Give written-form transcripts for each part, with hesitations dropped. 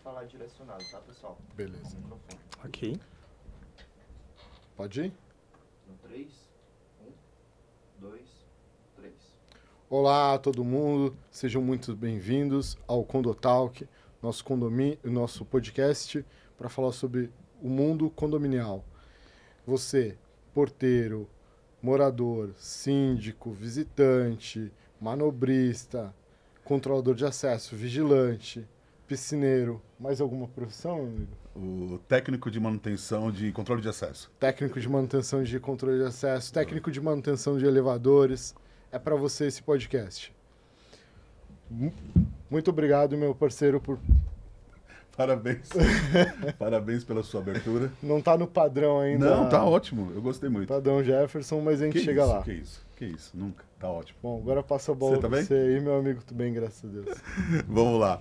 falar direcionado, tá, pessoal? Beleza. Ok. Pode ir? No 3, 1, 2, 3. Olá a todo mundo, sejam muito bem-vindos ao Condotalk, nosso condomínio, nosso podcast para falar sobre o mundo condominial. Você, porteiro, morador, síndico, visitante, manobrista, controlador de acesso, vigilante, piscineiro, mais alguma profissão, amigo? O técnico de manutenção de controle de acesso. Técnico de manutenção de controle de acesso, técnico de manutenção de elevadores. É para você esse podcast. Muito obrigado, meu parceiro, por... Parabéns. Parabéns pela sua abertura. Não tá no padrão ainda. Não, tá ótimo. Eu gostei muito. Padrão Jefferson, mas a gente chega lá. Que isso. Nunca. Tá ótimo. Bom, agora passa a bola Você tá pra bem? você aí, meu amigo. Tudo bem, graças a Deus. Vamos lá.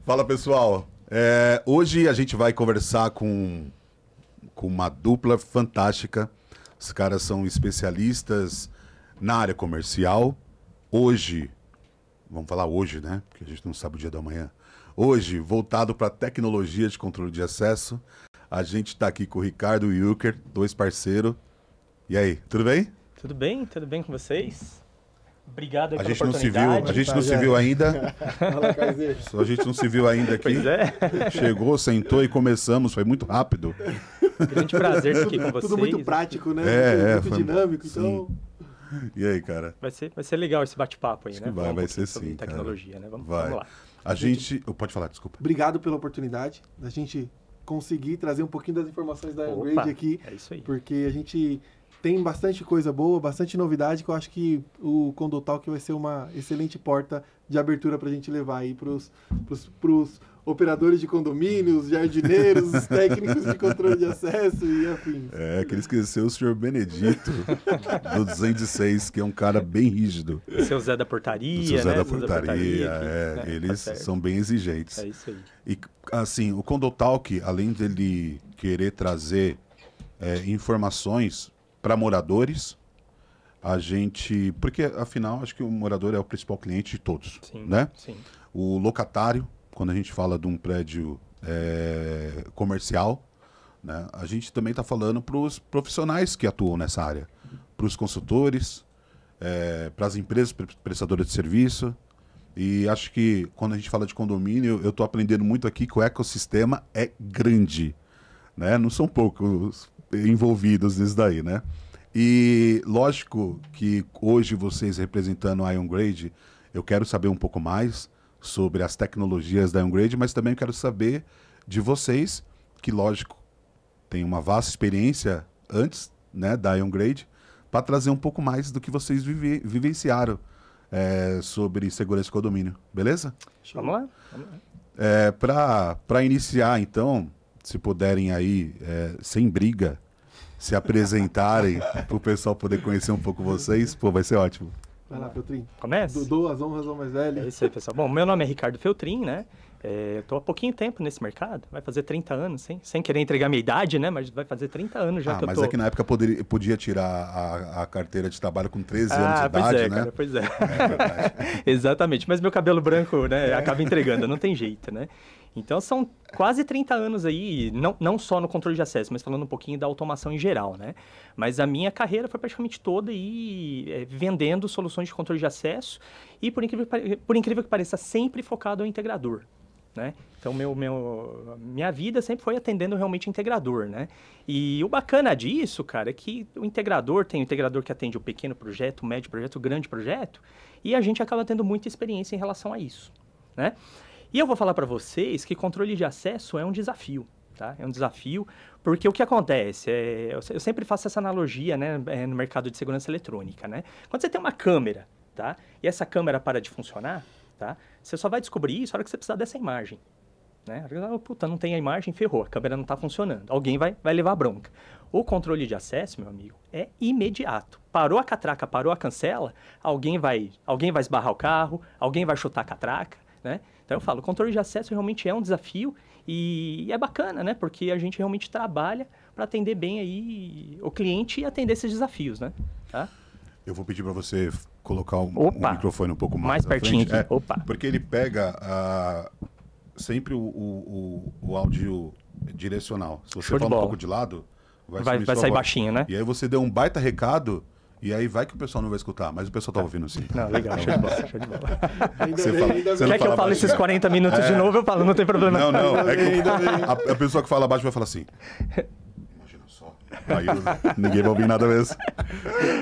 Fala, pessoal. Hoje a gente vai conversar com uma dupla fantástica. Os caras são especialistas na área comercial. Hoje, vamos falar hoje, né? Porque a gente não sabe o dia da manhã. Hoje, voltado para tecnologia de controle de acesso. A gente está aqui com o Ricardo e o Wilker, dois parceiros. E aí, tudo bem? Tudo bem com vocês? Obrigado aí A pela gente não se viu, oportunidade. a gente não se viu ainda. Fala, Kaiser. A gente não se viu ainda aqui. Pois é, Chegou, sentou e começamos. Foi muito rápido. grande prazer estar aqui com vocês. Tudo muito prático, né? muito foi- dinâmico, sim. então... E aí, cara? Vai ser legal esse bate-papo aí, Acho né? que vai Falar um ser pouquinho sobre sim, cara. tecnologia, né? Vamos Vai. lá. A gente... Pode falar, desculpa. Obrigado pela oportunidade da gente conseguir trazer um pouquinho das informações da Opa, Upgrade aqui, é isso aí. porque a gente tem bastante coisa boa, bastante novidade, que eu acho que o Condotalk vai ser uma excelente porta de abertura para a gente levar aí pros operadores de condomínios, jardineiros, os técnicos de controle de acesso e afins. Queria esquecer o senhor Benedito, do 206, que é um cara bem rígido. Seu Zé da O Portaria, seu Zé né? da Zé Portaria, que, né, eles tá certo. são bem exigentes. É isso aí. E, assim, o Condotalk, além dele querer trazer informações para moradores, a gente... Porque, afinal, acho que o morador é o principal cliente de todos, Sim, né? sim. O locatário, quando a gente fala de um prédio comercial, né, a gente também está falando para os profissionais que atuam nessa área, para os consultores, para as empresas prestadoras de serviço. E acho que quando a gente fala de condomínio, eu estou aprendendo muito aqui que o ecossistema é grande, né? Não são poucos envolvidos nisso daí, né? E lógico que hoje vocês representando a IonGrade, eu quero saber um pouco mais sobre as tecnologias da IonGrade, mas também quero saber de vocês, que lógico, tem uma vasta experiência antes, né, da IonGrade, para trazer um pouco mais do que vocês vivenciaram sobre segurança de condomínio, beleza? Vamos lá. Vamos lá. Para iniciar, então, se puderem aí, sem briga, se apresentarem para o pessoal poder conhecer um pouco vocês, pô, vai ser ótimo. Vai lá, Feltrin. Começa? Dou as honras ao mais É velho. isso aí, pessoal. Bom, meu nome é Ricardo Feltrin, né? Eu tô há pouquinho tempo nesse mercado, vai fazer 30 anos, sem querer entregar minha idade, né? Mas vai fazer 30 anos já que eu Mas tô... é que na época podia tirar a carteira de trabalho com 13 anos de pois idade, é, né? cara, pois é. É verdade. Exatamente, mas meu cabelo branco, né, acaba entregando, não tem jeito, né? Então são quase 30 anos aí, não só no controle de acesso, mas falando um pouquinho da automação em geral, né? Mas a minha carreira foi praticamente toda aí vendendo soluções de controle de acesso e, por incrível que pareça, sempre focado ao integrador, né? Então, minha vida sempre foi atendendo realmente integrador, né? E o bacana disso, cara, é que o integrador tem o integrador que atende o pequeno projeto, o médio projeto, o grande projeto, e a gente acaba tendo muita experiência em relação a isso, né? E eu vou falar para vocês que controle de acesso é um desafio, tá? É um desafio porque o que acontece, eu sempre faço essa analogia, né, no mercado de segurança eletrônica, né? Quando você tem uma câmera, tá? E essa câmera para de funcionar, tá? Você só vai descobrir isso na hora que você precisar dessa imagem, né? Puta, não tem a imagem, ferrou, a câmera não está funcionando. Alguém vai levar a bronca. O controle de acesso, meu amigo, é imediato. Parou a catraca, parou a cancela, alguém vai esbarrar o carro, alguém vai chutar a catraca, né? Então eu falo, o controle de acesso realmente é um desafio e é bacana, né? Porque a gente realmente trabalha para atender bem aí o cliente e atender esses desafios, né? Tá? Eu vou pedir para você colocar o Opa! microfone um pouco mais Mais à pertinho frente. aqui. Opa! Porque ele pega sempre o áudio direcional. Se você Show de fala um bola. pouco de lado, Vai sumir sua sair voz. baixinho, né? E aí você deu um baita recado, e aí vai que o pessoal não vai escutar, mas o pessoal tá ouvindo sim. Não, legal, show de bola, show de bola. Ainda Você bem, fala- ainda você bem. Quer que eu fala fale baixinho. esses 40 minutos de novo? Eu falo, não tem problema. Não, não, é que Ainda bem. a pessoa que fala baixo vai falar assim. Imagina só. Aí ninguém vai ouvir nada mesmo.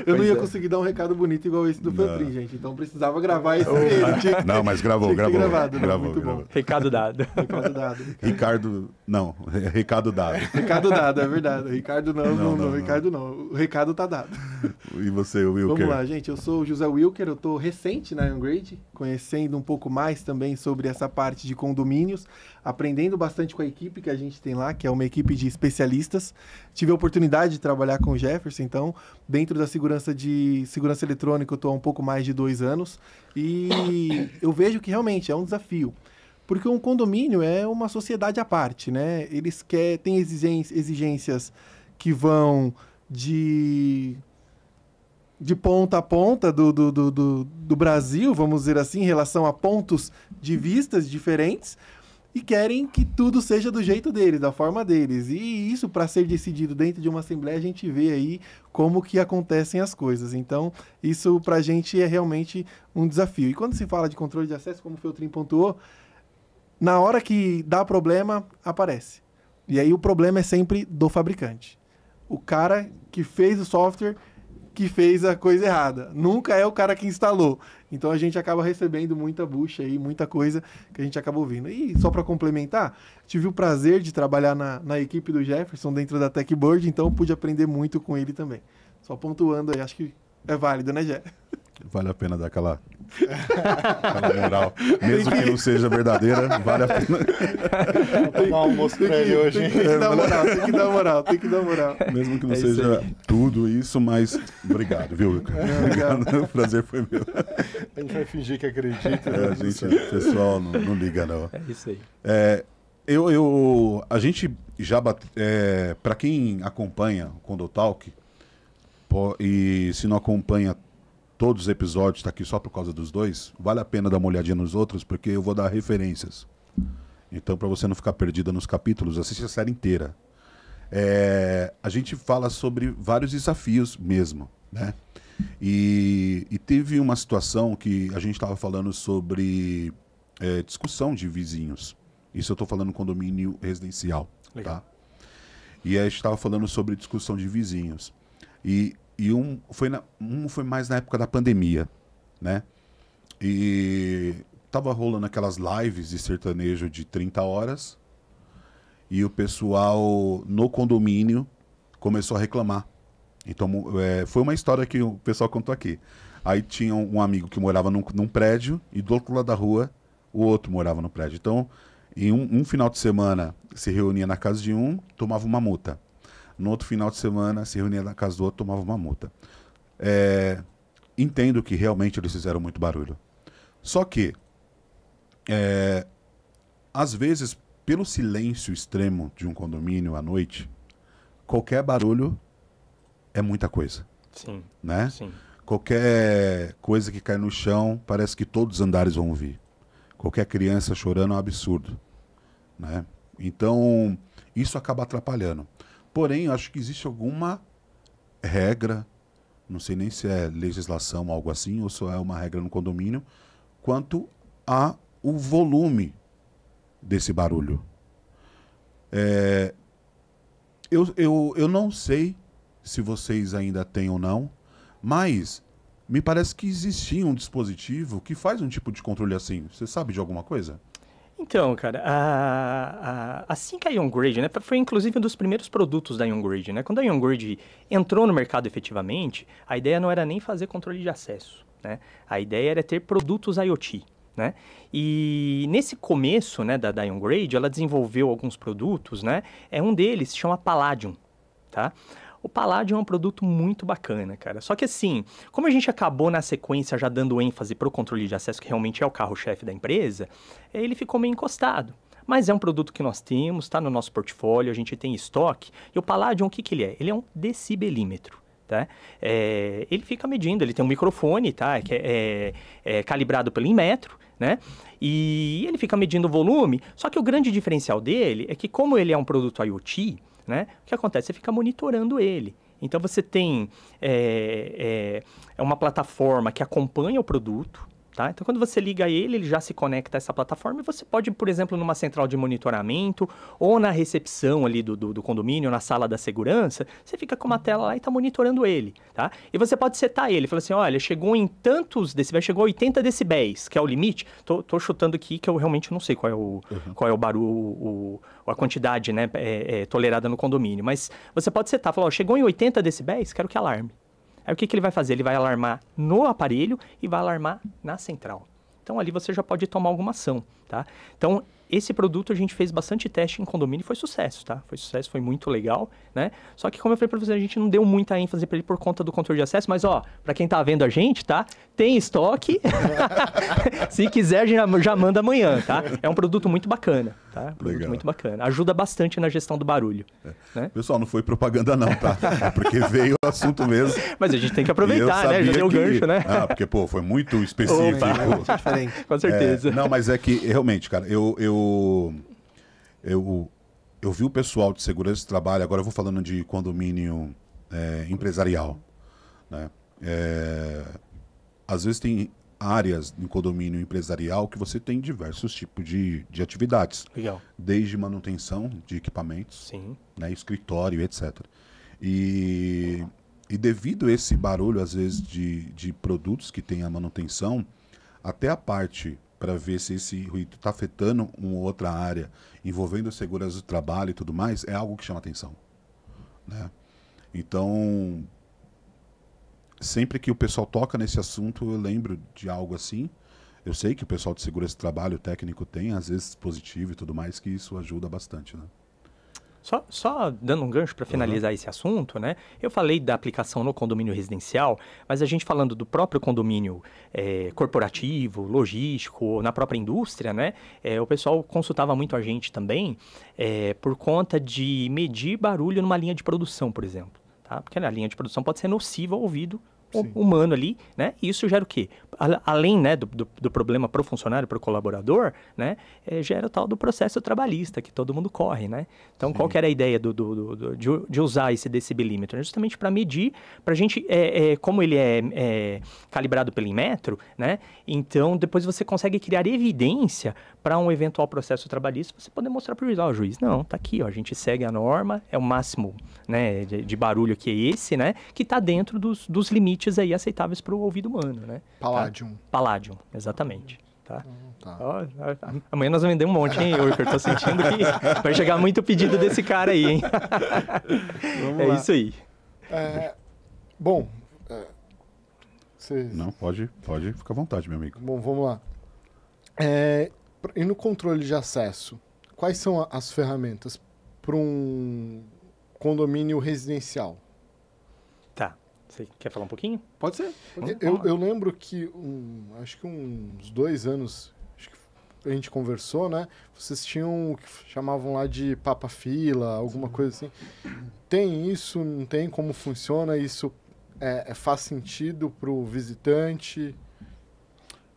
Eu não Pois ia é. conseguir dar um recado bonito igual esse do Não. Feltrin, gente. Então precisava gravar esse mesmo. Tinha que- Não, mas gravou, tinha que ter gravou. gravado, né? Gravou, Muito gravou. bom. Recado dado. Recado dado. Ricardo. Não, recado dado. Recado dado, é verdade. Ricardo não, Não. Ricardo não. O recado tá dado. E você, Wilker? Vamos lá, gente. Eu sou o José Wilker, eu tô recente na Grade, conhecendo um pouco mais também sobre essa parte de condomínios, aprendendo bastante com a equipe que a gente tem lá, que é uma equipe de especialistas. Tive a oportunidade de trabalhar com o Jefferson, então, dentro da segurança eletrônica, eu tô há um pouco mais de 2 anos e eu vejo que realmente é um desafio. Porque um condomínio é uma sociedade à parte, né? Eles têm exigências que vão de ponta a ponta do Brasil, vamos dizer assim, em relação a pontos de vistas diferentes, e querem que tudo seja do jeito deles, da forma deles. E isso, para ser decidido dentro de uma assembleia, a gente vê aí como que acontecem as coisas. Então, isso para a gente é realmente um desafio. E quando se fala de controle de acesso, como o Feltrin pontuou, na hora que dá problema, aparece. E aí o problema é sempre do fabricante. O cara que fez o software que fez a coisa errada. Nunca é o cara que instalou. Então a gente acaba recebendo muita bucha aí, muita coisa que a gente acaba ouvindo. E só para complementar, tive o prazer de trabalhar na equipe do Jefferson dentro da Techboard, então eu pude aprender muito com ele também. Só pontuando aí, acho que é válido, né, Jé? Vale a pena dar aquela moral. Mesmo que não seja verdadeira, vale a pena. Vou tomar um almoço pra ele hoje, Tem hein? que dar moral, tem que dar moral, tem que dar moral. Mesmo que não É isso seja tudo isso, mas obrigado, viu, Wilker? Obrigado. O prazer foi meu. A gente vai fingir que acredita. A gente, o pessoal não liga, não. É isso aí. A gente já para quem acompanha o Condotalk, e se não acompanha todos os episódios, está aqui só por causa dos dois, vale a pena dar uma olhadinha nos outros, porque eu vou dar referências. Então, para você não ficar perdida nos capítulos, assiste a série inteira. A gente fala sobre vários desafios mesmo, né? E teve uma situação que a gente estava falando sobre discussão de vizinhos. Isso eu estou falando condomínio residencial. Legal. Tá? E a gente estava falando sobre discussão de vizinhos. E um foi mais na época da pandemia, né? E tava rolando aquelas lives de sertanejo de 30 horas e o pessoal no condomínio começou a reclamar. Então, foi uma história que o pessoal contou aqui. Aí tinha um amigo que morava num prédio e do outro lado da rua o outro morava no prédio. Então, em um final de semana se reunia na casa de um, tomava uma multa. No outro final de semana, se reunia na casa do outro, tomava uma multa. Entendo que realmente eles fizeram muito barulho. Só que, às vezes, pelo silêncio extremo de um condomínio à noite, qualquer barulho é muita coisa, Sim, né? sim. Qualquer coisa que cai no chão, parece que todos os andares vão ouvir. Qualquer criança chorando é um absurdo, né? Então, isso acaba atrapalhando. Porém, eu acho que existe alguma regra, não sei nem se é legislação, algo assim, ou só é uma regra no condomínio, quanto a o volume desse barulho. Eu não sei se vocês ainda têm ou não, mas me parece que existia um dispositivo que faz um tipo de controle assim. Você sabe de alguma coisa? Então, cara, assim que a YoungGrade, né, foi inclusive um dos primeiros produtos da YoungGrade, né? Quando a YoungGrade entrou no mercado efetivamente, a ideia não era nem fazer controle de acesso, né? A ideia era ter produtos IoT, né? E nesse começo, né, da YoungGrade, ela desenvolveu alguns produtos, né? Um deles se chama Palladium, tá? O Palladium é um produto muito bacana, cara. Só que assim, como a gente acabou na sequência já dando ênfase para o controle de acesso, que realmente é o carro-chefe da empresa, ele ficou meio encostado. Mas é um produto que nós temos, está no nosso portfólio, a gente tem estoque. E o Palladium, o que ele é? Ele é um decibelímetro, tá? Ele fica medindo, ele tem um microfone, tá? Que é calibrado pelo Inmetro, né? E ele fica medindo o volume, só que o grande diferencial dele é que como ele é um produto IoT, né? O que acontece? Você fica monitorando ele. Então você tem uma plataforma que acompanha o produto, tá? Então quando você liga ele já se conecta a essa plataforma e você pode, por exemplo, numa central de monitoramento ou na recepção ali do condomínio, na sala da segurança, você fica com uma tela lá e está monitorando ele, tá? E você pode setar ele, fala assim, olha, chegou em tantos decibéis, chegou a 80 decibéis, que é o limite. Tô chutando aqui que eu realmente não sei qual é o barulho, a quantidade, né, tolerada no condomínio, mas você pode setar, falar, ó, chegou em 80 decibéis, quero que alarme. Aí o que ele vai fazer? Ele vai alarmar no aparelho e vai alarmar na central. Então ali você já pode tomar alguma ação, tá? Então esse produto a gente fez bastante teste em condomínio e foi sucesso, tá? Foi sucesso, foi muito legal, né? Só que como eu falei para você, a gente não deu muita ênfase para ele por conta do controle de acesso, mas ó, para quem tá vendo a gente, tá? Tem estoque. Se quiser, a gente já manda amanhã, tá? É um produto muito bacana, tá? Produto muito bacana. Ajuda bastante na gestão do barulho. Né? Pessoal, não foi propaganda não, tá? É porque veio o assunto mesmo. Mas a gente tem que aproveitar, né? Já deu o gancho, né? Porque, pô, foi muito específico. Com certeza. Não, mas é que, realmente, cara, eu vi o pessoal de segurança de trabalho, agora eu vou falando de condomínio empresarial, né? Às vezes tem áreas em condomínio empresarial que você tem diversos tipos de atividades. Legal. Desde manutenção de equipamentos, sim, né, escritório, etc. E devido a esse barulho, às vezes, de produtos que tem a manutenção, até a parte para ver se esse ruído está afetando uma outra área, envolvendo a segurança do trabalho e tudo mais, é algo que chama atenção, né? Então, sempre que o pessoal toca nesse assunto, eu lembro de algo assim. Eu sei que o pessoal de segurança do trabalho, o técnico, tem, às vezes, dispositivo e tudo mais, que isso ajuda bastante, né? Só dando um gancho para finalizar esse assunto, né? Eu falei da aplicação no condomínio residencial, mas a gente falando do próprio condomínio corporativo, logístico, na própria indústria, né? O pessoal consultava muito a gente também por conta de medir barulho numa linha de produção, por exemplo. Tá? Porque a linha de produção pode ser nociva ao ouvido humano ali, né? E isso gera o quê? Além, né, do problema para o funcionário, para o colaborador, né? Gera o tal do processo trabalhista que todo mundo corre, né? Então, qual que era a ideia de usar esse decibelímetro? Justamente para medir, para a gente, como ele é calibrado pelo Inmetro, né? Então, depois você consegue criar evidência para um eventual processo trabalhista, você poder mostrar para o juiz, ó, juiz, não, tá aqui, ó, a gente segue a norma, é o máximo, né, de barulho que é esse, né? Que está dentro dos limites aí aceitáveis para o ouvido humano, né? Palladium. Tá? Palladium, exatamente. Tá? Tá. Ó, amanhã nós vamos vender um monte, hein, Wilker? Tô sentindo que vai chegar muito pedido desse cara aí, hein? Vamos lá. Isso aí. Bom, Não, pode ficar à vontade, meu amigo. Bom, vamos lá. E no controle de acesso, quais são as ferramentas para um condomínio residencial? Tá. Você quer falar um pouquinho? Pode ser. Porque eu lembro que, acho que uns 2 anos, acho que a gente conversou, né? Vocês tinham o que chamavam lá de papa-fila, alguma coisa assim. Tem isso? Não tem? Como funciona? Isso faz sentido para o visitante?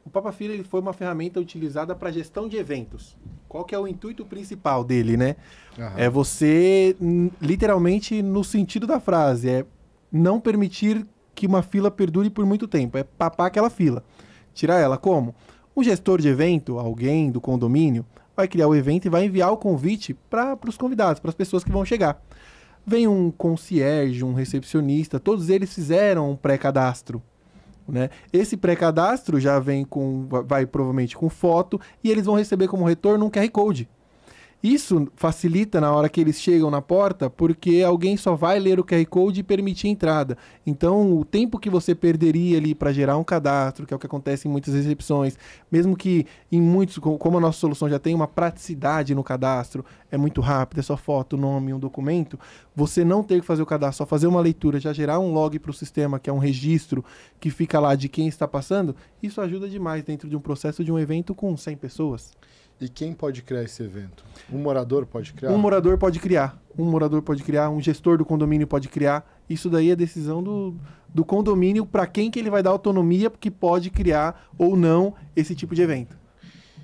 O Papa-Fila ele foi uma ferramenta utilizada para gestão de eventos. Qual que é o intuito principal dele, né? Aham. É você, literalmente, no sentido da frase, não permitir que uma fila perdure por muito tempo. É papar aquela fila. Tirar ela como? Um gestor de evento, alguém do condomínio, vai criar o evento e vai enviar o convite para os convidados, para as pessoas que vão chegar. Vem um concierge, um recepcionista, todos eles fizeram um pré-cadastro, né? Esse pré-cadastro já vai provavelmente com foto e eles vão receber como retorno um QR Code. Isso facilita na hora que eles chegam na porta, porque alguém só vai ler o QR Code e permitir a entrada. Então, o tempo que você perderia ali para gerar um cadastro, que é o que acontece em muitas recepções, mesmo que em muitos, como a nossa solução já tem uma praticidade no cadastro, é muito rápido, é só foto, nome, um documento, você não ter que fazer o cadastro, só fazer uma leitura, já gerar um log para o sistema, que é um registro que fica lá de quem está passando, isso ajuda demais dentro de um processo de um evento com 100 pessoas. E quem pode criar esse evento? Um morador pode criar? Um morador pode criar. Um morador pode criar, um gestor do condomínio pode criar. Isso daí é decisão do condomínio para quem que ele vai dar autonomia que pode criar ou não esse tipo de evento.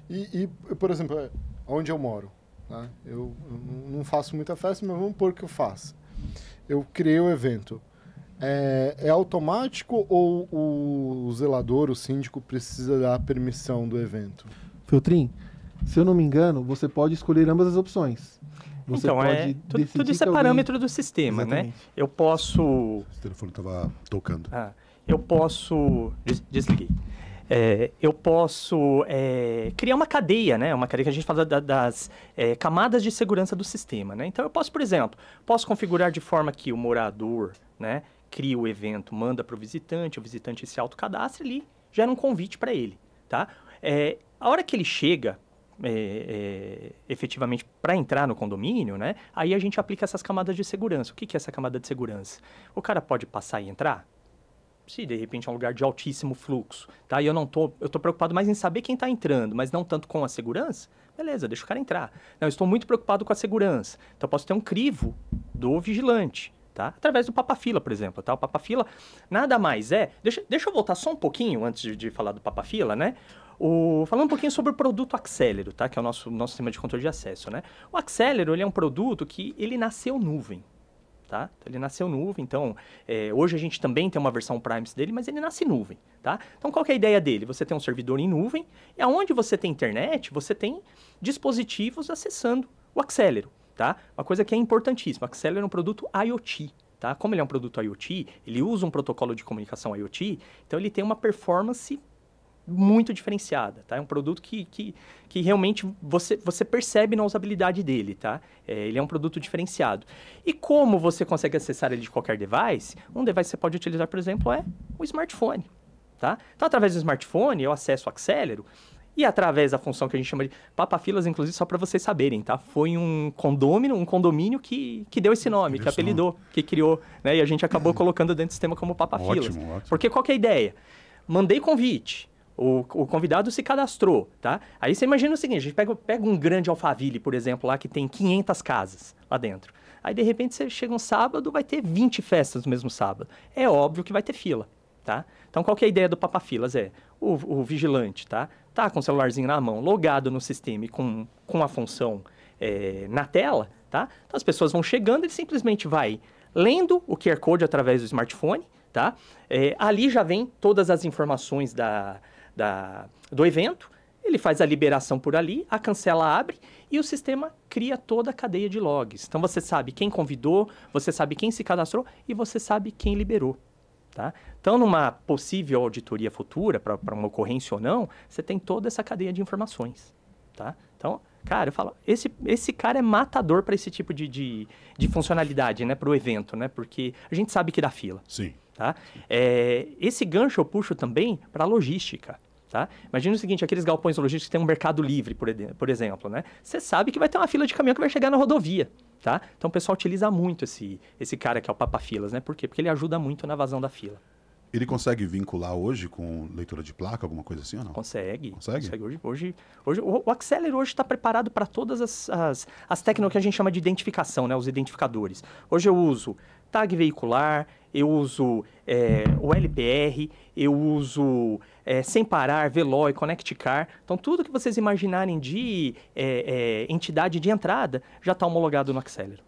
E por exemplo, onde eu moro, tá? Eu não faço muita festa, mas vamos supor que eu faça. Eu criei o evento. É automático ou o zelador, o síndico, precisa dar a permissão do evento? Feltrin, se eu não me engano, você pode escolher ambas as opções. Você Então, pode tudo isso é que alguém- parâmetro do sistema, né? Exatamente. Eu posso... O telefone estava tocando. Eu posso... Desliguei. Eu posso criar uma cadeia, né? Uma cadeia que a gente fala das camadas de segurança do sistema, né? Então, eu posso, por exemplo, configurar de forma que o morador, né, cria o evento, manda para o visitante se autocadastra ali, gera um convite para ele, tá? A hora que ele chega... efetivamente para entrar no condomínio, né? Aí a gente aplica essas camadas de segurança. O que é essa camada de segurança? O cara pode passar e entrar? Se de repente é um lugar de altíssimo fluxo, tá? E eu tô preocupado mais em saber quem está entrando, mas não tanto com a segurança. Beleza, deixa o cara entrar. Não, eu estou muito preocupado com a segurança. Então eu posso ter um crivo do vigilante, tá? Através do Papa-Fila, por exemplo, tá? O Papa-Fila nada mais Deixa eu voltar só um pouquinho antes de falar do Papa-Fila, né? Falando um pouquinho sobre o produto Axelero, tá? Que é o nosso sistema de controle de acesso, né? O Axelero, ele é um produto que ele nasceu nuvem, tá? Ele nasceu nuvem, então hoje a gente também tem uma versão Primes dele, mas ele nasce nuvem, tá? Então qual que é a ideia dele? Você tem um servidor em nuvem e aonde você tem internet, você tem dispositivos acessando o Axelero, tá? Uma coisa que é importantíssima, o Axelero é um produto IoT, tá? Como ele é um produto IoT, ele usa um protocolo de comunicação IoT, então ele tem uma performance muito diferenciada, tá? É um produto que realmente você percebe na usabilidade dele, tá? Ele é um produto diferenciado. E como você consegue acessar ele de qualquer device? Um device que você pode utilizar, por exemplo, é o smartphone, tá? Então, através do smartphone, eu acesso o Axelero e através da função que a gente chama de Papa-Filas, inclusive, só para vocês saberem, tá? Foi um condomínio que deu esse nome, que apelidou, que criou, né? E a gente acabou colocando dentro do sistema como Papa-Filas. Ótimo. Porque qual que é a ideia? Mandei convite. O convidado se cadastrou, tá? Aí você imagina o seguinte, a gente pega um grande Alphaville, por exemplo, lá que tem 500 casas lá dentro. Aí, de repente, você chega um sábado, vai ter 20 festas no mesmo sábado. É óbvio que vai ter fila, tá? Então, qual que é a ideia do Papa-Filas? O vigilante, tá com o celularzinho na mão, logado no sistema e com a função na tela, tá? Então, as pessoas vão chegando, ele simplesmente vai lendo o QR Code através do smartphone, tá? Ali já vem todas as informações do evento, ele faz a liberação por ali, a cancela abre e o sistema cria toda a cadeia de logs. Então você sabe quem convidou, você sabe quem se cadastrou e você sabe quem liberou, tá? Então numa possível auditoria futura, para uma ocorrência ou não, você tem toda essa cadeia de informações, tá? Então, cara, eu falo, esse cara é matador para esse tipo de funcionalidade, né, para o evento, né? Porque a gente sabe que dá fila. Sim. Tá? Esse gancho eu puxo também para a logística. Tá? Imagina o seguinte, aqueles galpões logísticos que tem um mercado livre, por exemplo, né? Você sabe que vai ter uma fila de caminhão que vai chegar na rodovia, tá? Então o pessoal utiliza muito esse cara que é o Papa-Filas, né? Por quê? Porque ele ajuda muito na vazão da fila. Ele consegue vincular hoje com leitura de placa, alguma coisa assim ou não? Consegue. Consegue? Hoje, o Axelero hoje está preparado para todas as técnicas que a gente chama de identificação, né? Os identificadores. Hoje eu uso tag veicular, eu uso o LPR, eu uso sem parar, Veloy, Connect Car. Então, tudo que vocês imaginarem de entidade de entrada já está homologado no Axelero.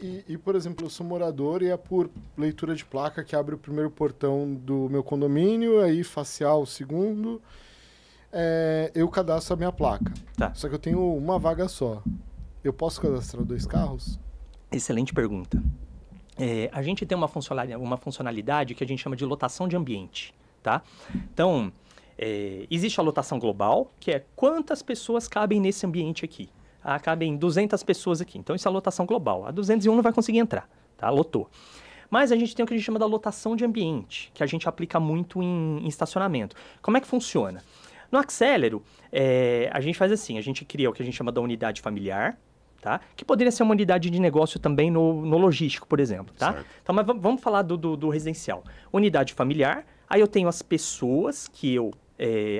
E, por exemplo, eu sou morador e é por leitura de placa que abre o primeiro portão do meu condomínio, aí facial o segundo, eu cadastro a minha placa. Tá. Só que eu tenho uma vaga só. Eu posso cadastrar 2 carros? Excelente pergunta. A gente tem uma funcionalidade que a gente chama de lotação de ambiente, tá? Então, existe a lotação global, que é quantas pessoas cabem nesse ambiente aqui. Cabem 200 pessoas aqui. Então, isso é a lotação global. A 201 não vai conseguir entrar, tá? Lotou. Mas a gente tem o que a gente chama da lotação de ambiente, que a gente aplica muito em estacionamento. Como é que funciona? No Axelero, a gente faz assim, a gente cria o que a gente chama da unidade familiar, tá? Que poderia ser uma unidade de negócio também no logístico, por exemplo, tá? Certo. Então, mas vamos falar do residencial. Unidade familiar, aí eu tenho as pessoas que eu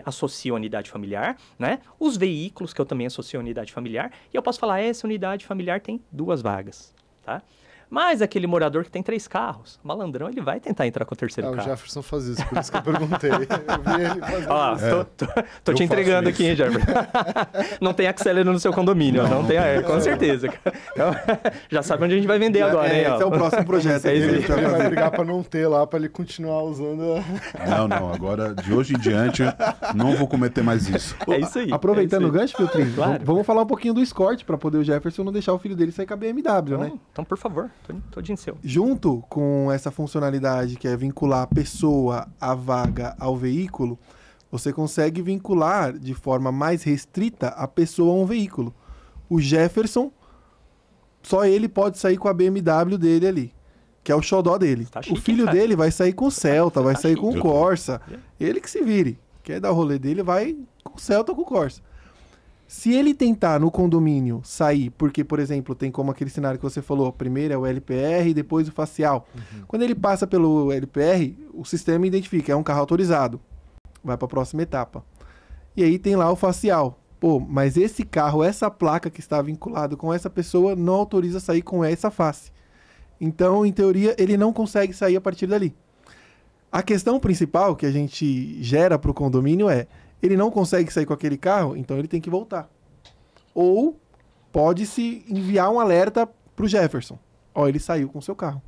associo a unidade familiar, né? Os veículos que eu também associo a unidade familiar, e eu posso falar, essa unidade familiar tem 2 vagas, tá? Mas aquele morador que tem 3 carros, malandrão, ele vai tentar entrar com o terceiro O carro. Jefferson faz isso, por isso que eu perguntei. Eu vi ele fazer Ó, isso. tô te Eu entregando faço aqui, hein, Jefferson? Não tem Axelero no seu condomínio, não tem, com certeza. Então, já sabe onde a gente vai vender agora, hein? Esse é o próximo projeto. É isso aí. que a gente vai Ele vai fazer. brigar pra não ter lá, pra ele continuar usando Não, agora, de hoje em diante, não vou cometer mais isso. É isso aí. Aproveitando é o isso aí. gancho, Filtrinho, Claro. vamos falar um pouquinho do Escort, para poder o Jefferson não deixar o filho dele sair com a BMW, né? Então, por favor, tô de seu. Junto com essa funcionalidade que é vincular a pessoa, a vaga ao veículo, você consegue vincular de forma mais restrita a pessoa a um veículo. O Jefferson, só ele pode sair com a BMW dele ali, que é o xodó dele. Tá O chique, filho cara. dele vai sair com o Celta, vai Tá sair chique. com o Corsa. Ele que se vire. Quer dar o rolê dele, vai com o Celta ou com o Corsa. Se ele tentar no condomínio sair, porque, por exemplo, tem como aquele cenário que você falou, primeiro é o LPR e depois o facial. Quando ele passa pelo LPR, o sistema identifica, é um carro autorizado. Vai para a próxima etapa. E aí tem lá o facial. Pô, mas esse carro, essa placa que está vinculado com essa pessoa, não autoriza sair com essa face. Então, em teoria, ele não consegue sair a partir dali. A questão principal que a gente gera para o condomínio é, ele não consegue sair com aquele carro, então ele tem que voltar. Ou pode-se enviar um alerta para o Jefferson. Ó, ele saiu com o seu carro.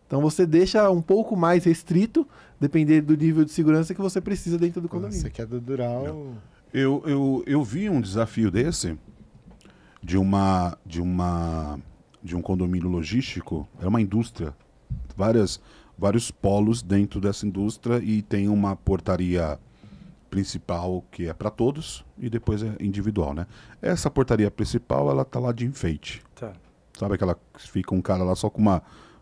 Então você deixa um pouco mais restrito, dependendo do nível de segurança que você precisa dentro do condomínio. Você quer durar o... Eu vi um desafio desse de um condomínio logístico, é uma indústria, vários polos dentro dessa indústria e tem uma portaria principal que é para todos e depois é individual, né? Essa portaria principal, ela tá lá de enfeite. Tá. Sabe aquela que fica um cara lá só com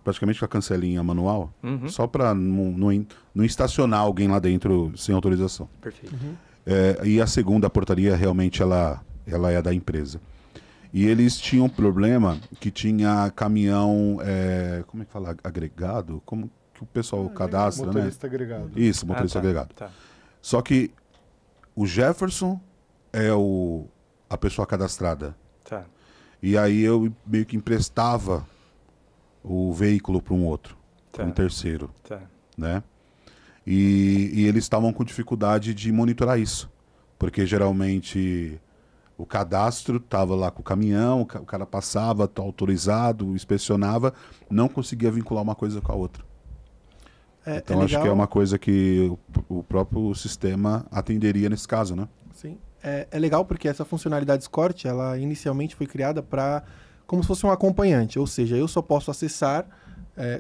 praticamente com a cancelinha manual, só para não estacionar alguém lá dentro sem autorização. Perfeito. E a segunda portaria realmente ela é da empresa. E eles tinham um problema que tinha caminhão, como é que fala, agregado? Como que o pessoal cadastra, motorista né? agregado. Isso, motorista agregado. Tá. Só que o Jefferson é a pessoa cadastrada. Tá. E aí eu meio que emprestava o veículo para um outro, para um terceiro, Tá. né? E eles estavam com dificuldade de monitorar isso, porque geralmente o cadastro estava lá com o caminhão, o cara passava, tá autorizado, inspecionava, não conseguia vincular uma coisa com a outra. Então acho que é uma coisa que o próprio sistema atenderia nesse caso, né? Sim. É legal porque essa funcionalidade Escort, ela inicialmente foi criada para como se fosse um acompanhante, ou seja, eu só posso acessar,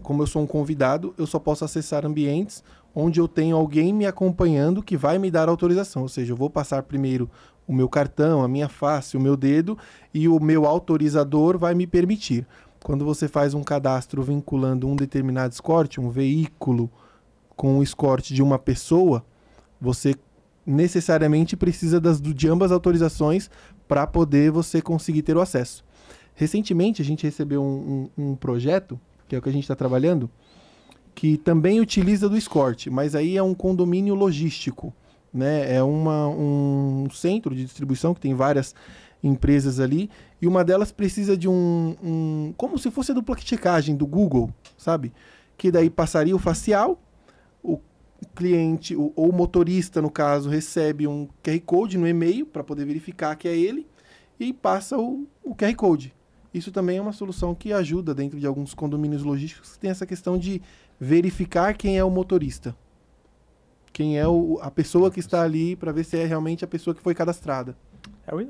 como eu sou um convidado, eu só posso acessar ambientes onde eu tenho alguém me acompanhando que vai me dar autorização, ou seja, eu vou passar primeiro o meu cartão, a minha face, o meu dedo, e o meu autorizador vai me permitir. Quando você faz um cadastro vinculando um determinado escort, um veículo com o escort de uma pessoa, você necessariamente precisa de ambas autorizações para poder você conseguir ter o acesso. Recentemente, a gente recebeu um projeto, que é o que a gente está trabalhando, que também utiliza do escort, mas aí é um condomínio logístico, né? É um centro de distribuição que tem várias empresas ali, e uma delas precisa de como se fosse a dupla checagem do Google, sabe? Que daí passaria o facial, o cliente, ou o motorista, no caso, recebe um QR Code no e-mail para poder verificar que é ele, e passa o QR Code. Isso também é uma solução que ajuda dentro de alguns condomínios logísticos que tem essa questão de verificar quem é o motorista. Quem é a pessoa que está ali para ver se é realmente a pessoa que foi cadastrada.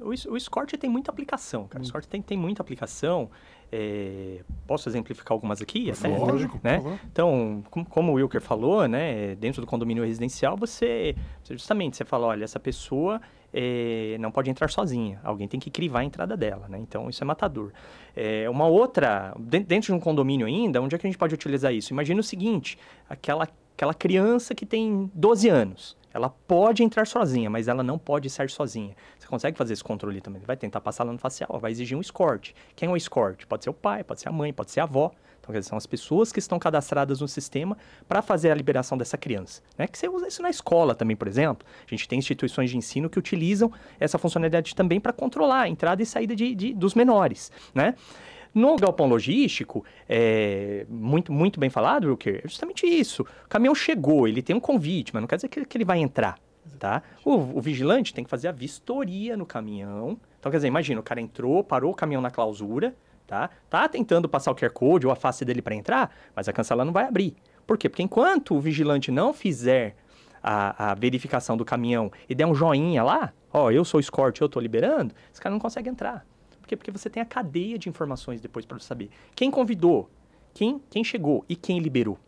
O Escort tem muita aplicação, cara. O Escort tem muita aplicação. Posso exemplificar algumas aqui? Lógico, né? por favor. Então, como o Wilker falou, né, dentro do condomínio residencial, você fala, olha, essa pessoa não pode entrar sozinha. Alguém tem que crivar a entrada dela, né? Então, isso é matador. Uma outra, dentro de um condomínio ainda, onde é que a gente pode utilizar isso? Imagina o seguinte, aquela Aquela criança que tem 12 anos. Ela pode entrar sozinha, mas ela não pode sair sozinha. Você consegue fazer esse controle também. Vai tentar passar lá no facial, vai exigir um escort. Quem é um escort? Pode ser o pai, pode ser a mãe, pode ser a avó. Então, quer dizer, são as pessoas que estão cadastradas no sistema para fazer a liberação dessa criança. Né? Que você usa isso na escola também, por exemplo. A gente tem instituições de ensino que utilizam essa funcionalidade também para controlar a entrada e saída dos menores, né? No galpão logístico, muito bem falado, Wilker, é justamente isso. O caminhão chegou, ele tem um convite, mas não quer dizer que ele vai entrar, tá? O vigilante tem que fazer a vistoria no caminhão. Então, quer dizer, imagina, o cara entrou, parou o caminhão na clausura, tá? Tá tentando passar o QR Code ou a face dele para entrar, mas a cancela não vai abrir. Por quê? Porque enquanto o vigilante não fizer a verificação do caminhão e der um joinha lá, ó, eu sou escort, eu tô liberando, esse cara não consegue entrar. Por quê? Porque você tem a cadeia de informações depois para saber quem convidou, quem chegou e quem liberou.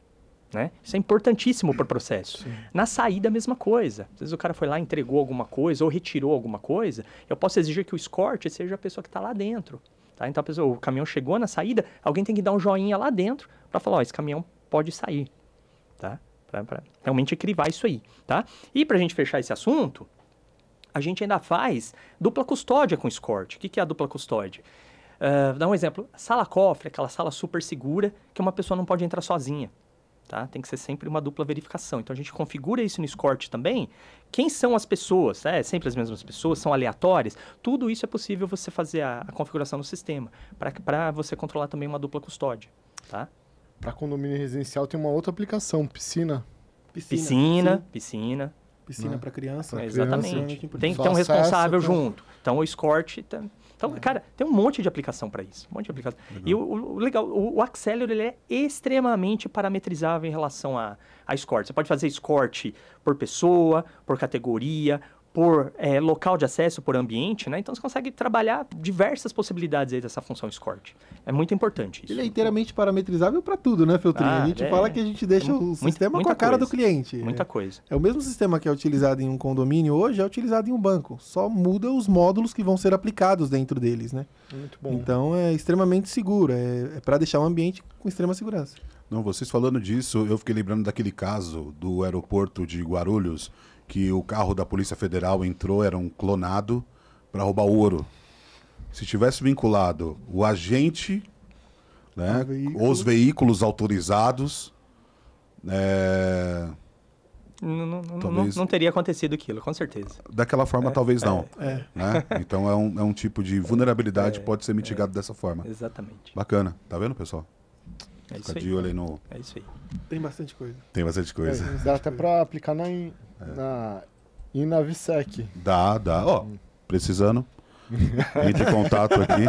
Né? Isso é importantíssimo para o processo. Sim. Na saída, a mesma coisa. Às vezes o cara foi lá, entregou alguma coisa ou retirou alguma coisa, eu posso exigir que o escort seja a pessoa que está lá dentro. Tá? Então, o caminhão chegou na saída, alguém tem que dar um joinha lá dentro para falar, ó, esse caminhão pode sair. Tá? Para realmente crivar isso aí. Tá? E para a gente fechar esse assunto, a gente ainda faz dupla custódia com escort. O que é a dupla custódia? Dá um exemplo. Sala cofre, aquela sala super segura que uma pessoa não pode entrar sozinha. Tá? Tem que ser sempre uma dupla verificação. Então, a gente configura isso no escort também. Quem são as pessoas? É sempre as mesmas pessoas? São aleatórias? Tudo isso é possível você fazer a configuração no sistema para você controlar também uma dupla custódia. Tá? Para condomínio residencial tem uma outra aplicação, piscina. Piscina. Piscina para criança. Exatamente. Tem que ter um responsável junto. Então, o escort... Então, cara, tem um monte de aplicação para isso. Um monte de aplicação. E o legal, o Accelero, ele é extremamente parametrizável em relação a escort. Você pode fazer escort por pessoa, por categoria, por local de acesso, por ambiente, né? Então, você consegue trabalhar diversas possibilidades aí dessa função escort. É muito importante isso. Ele é inteiramente parametrizável para tudo, né, Feltrinho? A gente fala que a gente deixa o sistema com a cara do cliente. Muita coisa. É o mesmo sistema que é utilizado em um condomínio hoje, é utilizado em um banco. Só muda os módulos que vão ser aplicados dentro deles, né? Muito bom. Então, é extremamente seguro. É para deixar o ambiente com extrema segurança. Não, vocês falando disso, eu fiquei lembrando daquele caso do aeroporto de Guarulhos, que o carro da Polícia Federal entrou, era um clonado, para roubar ouro. Se tivesse vinculado o agente, né, os veículos autorizados, talvez... não teria acontecido aquilo, com certeza. Daquela forma, talvez não. Né? Então, é um tipo de vulnerabilidade que pode ser mitigado dessa forma. Exatamente. Bacana. Tá vendo, pessoal? É isso Fica aí. de olho aí no... É isso aí. Tem bastante coisa. Tem bastante coisa. Dá até para aplicar na Inavisec. Dá. Ó, precisando. Entre em contato aqui.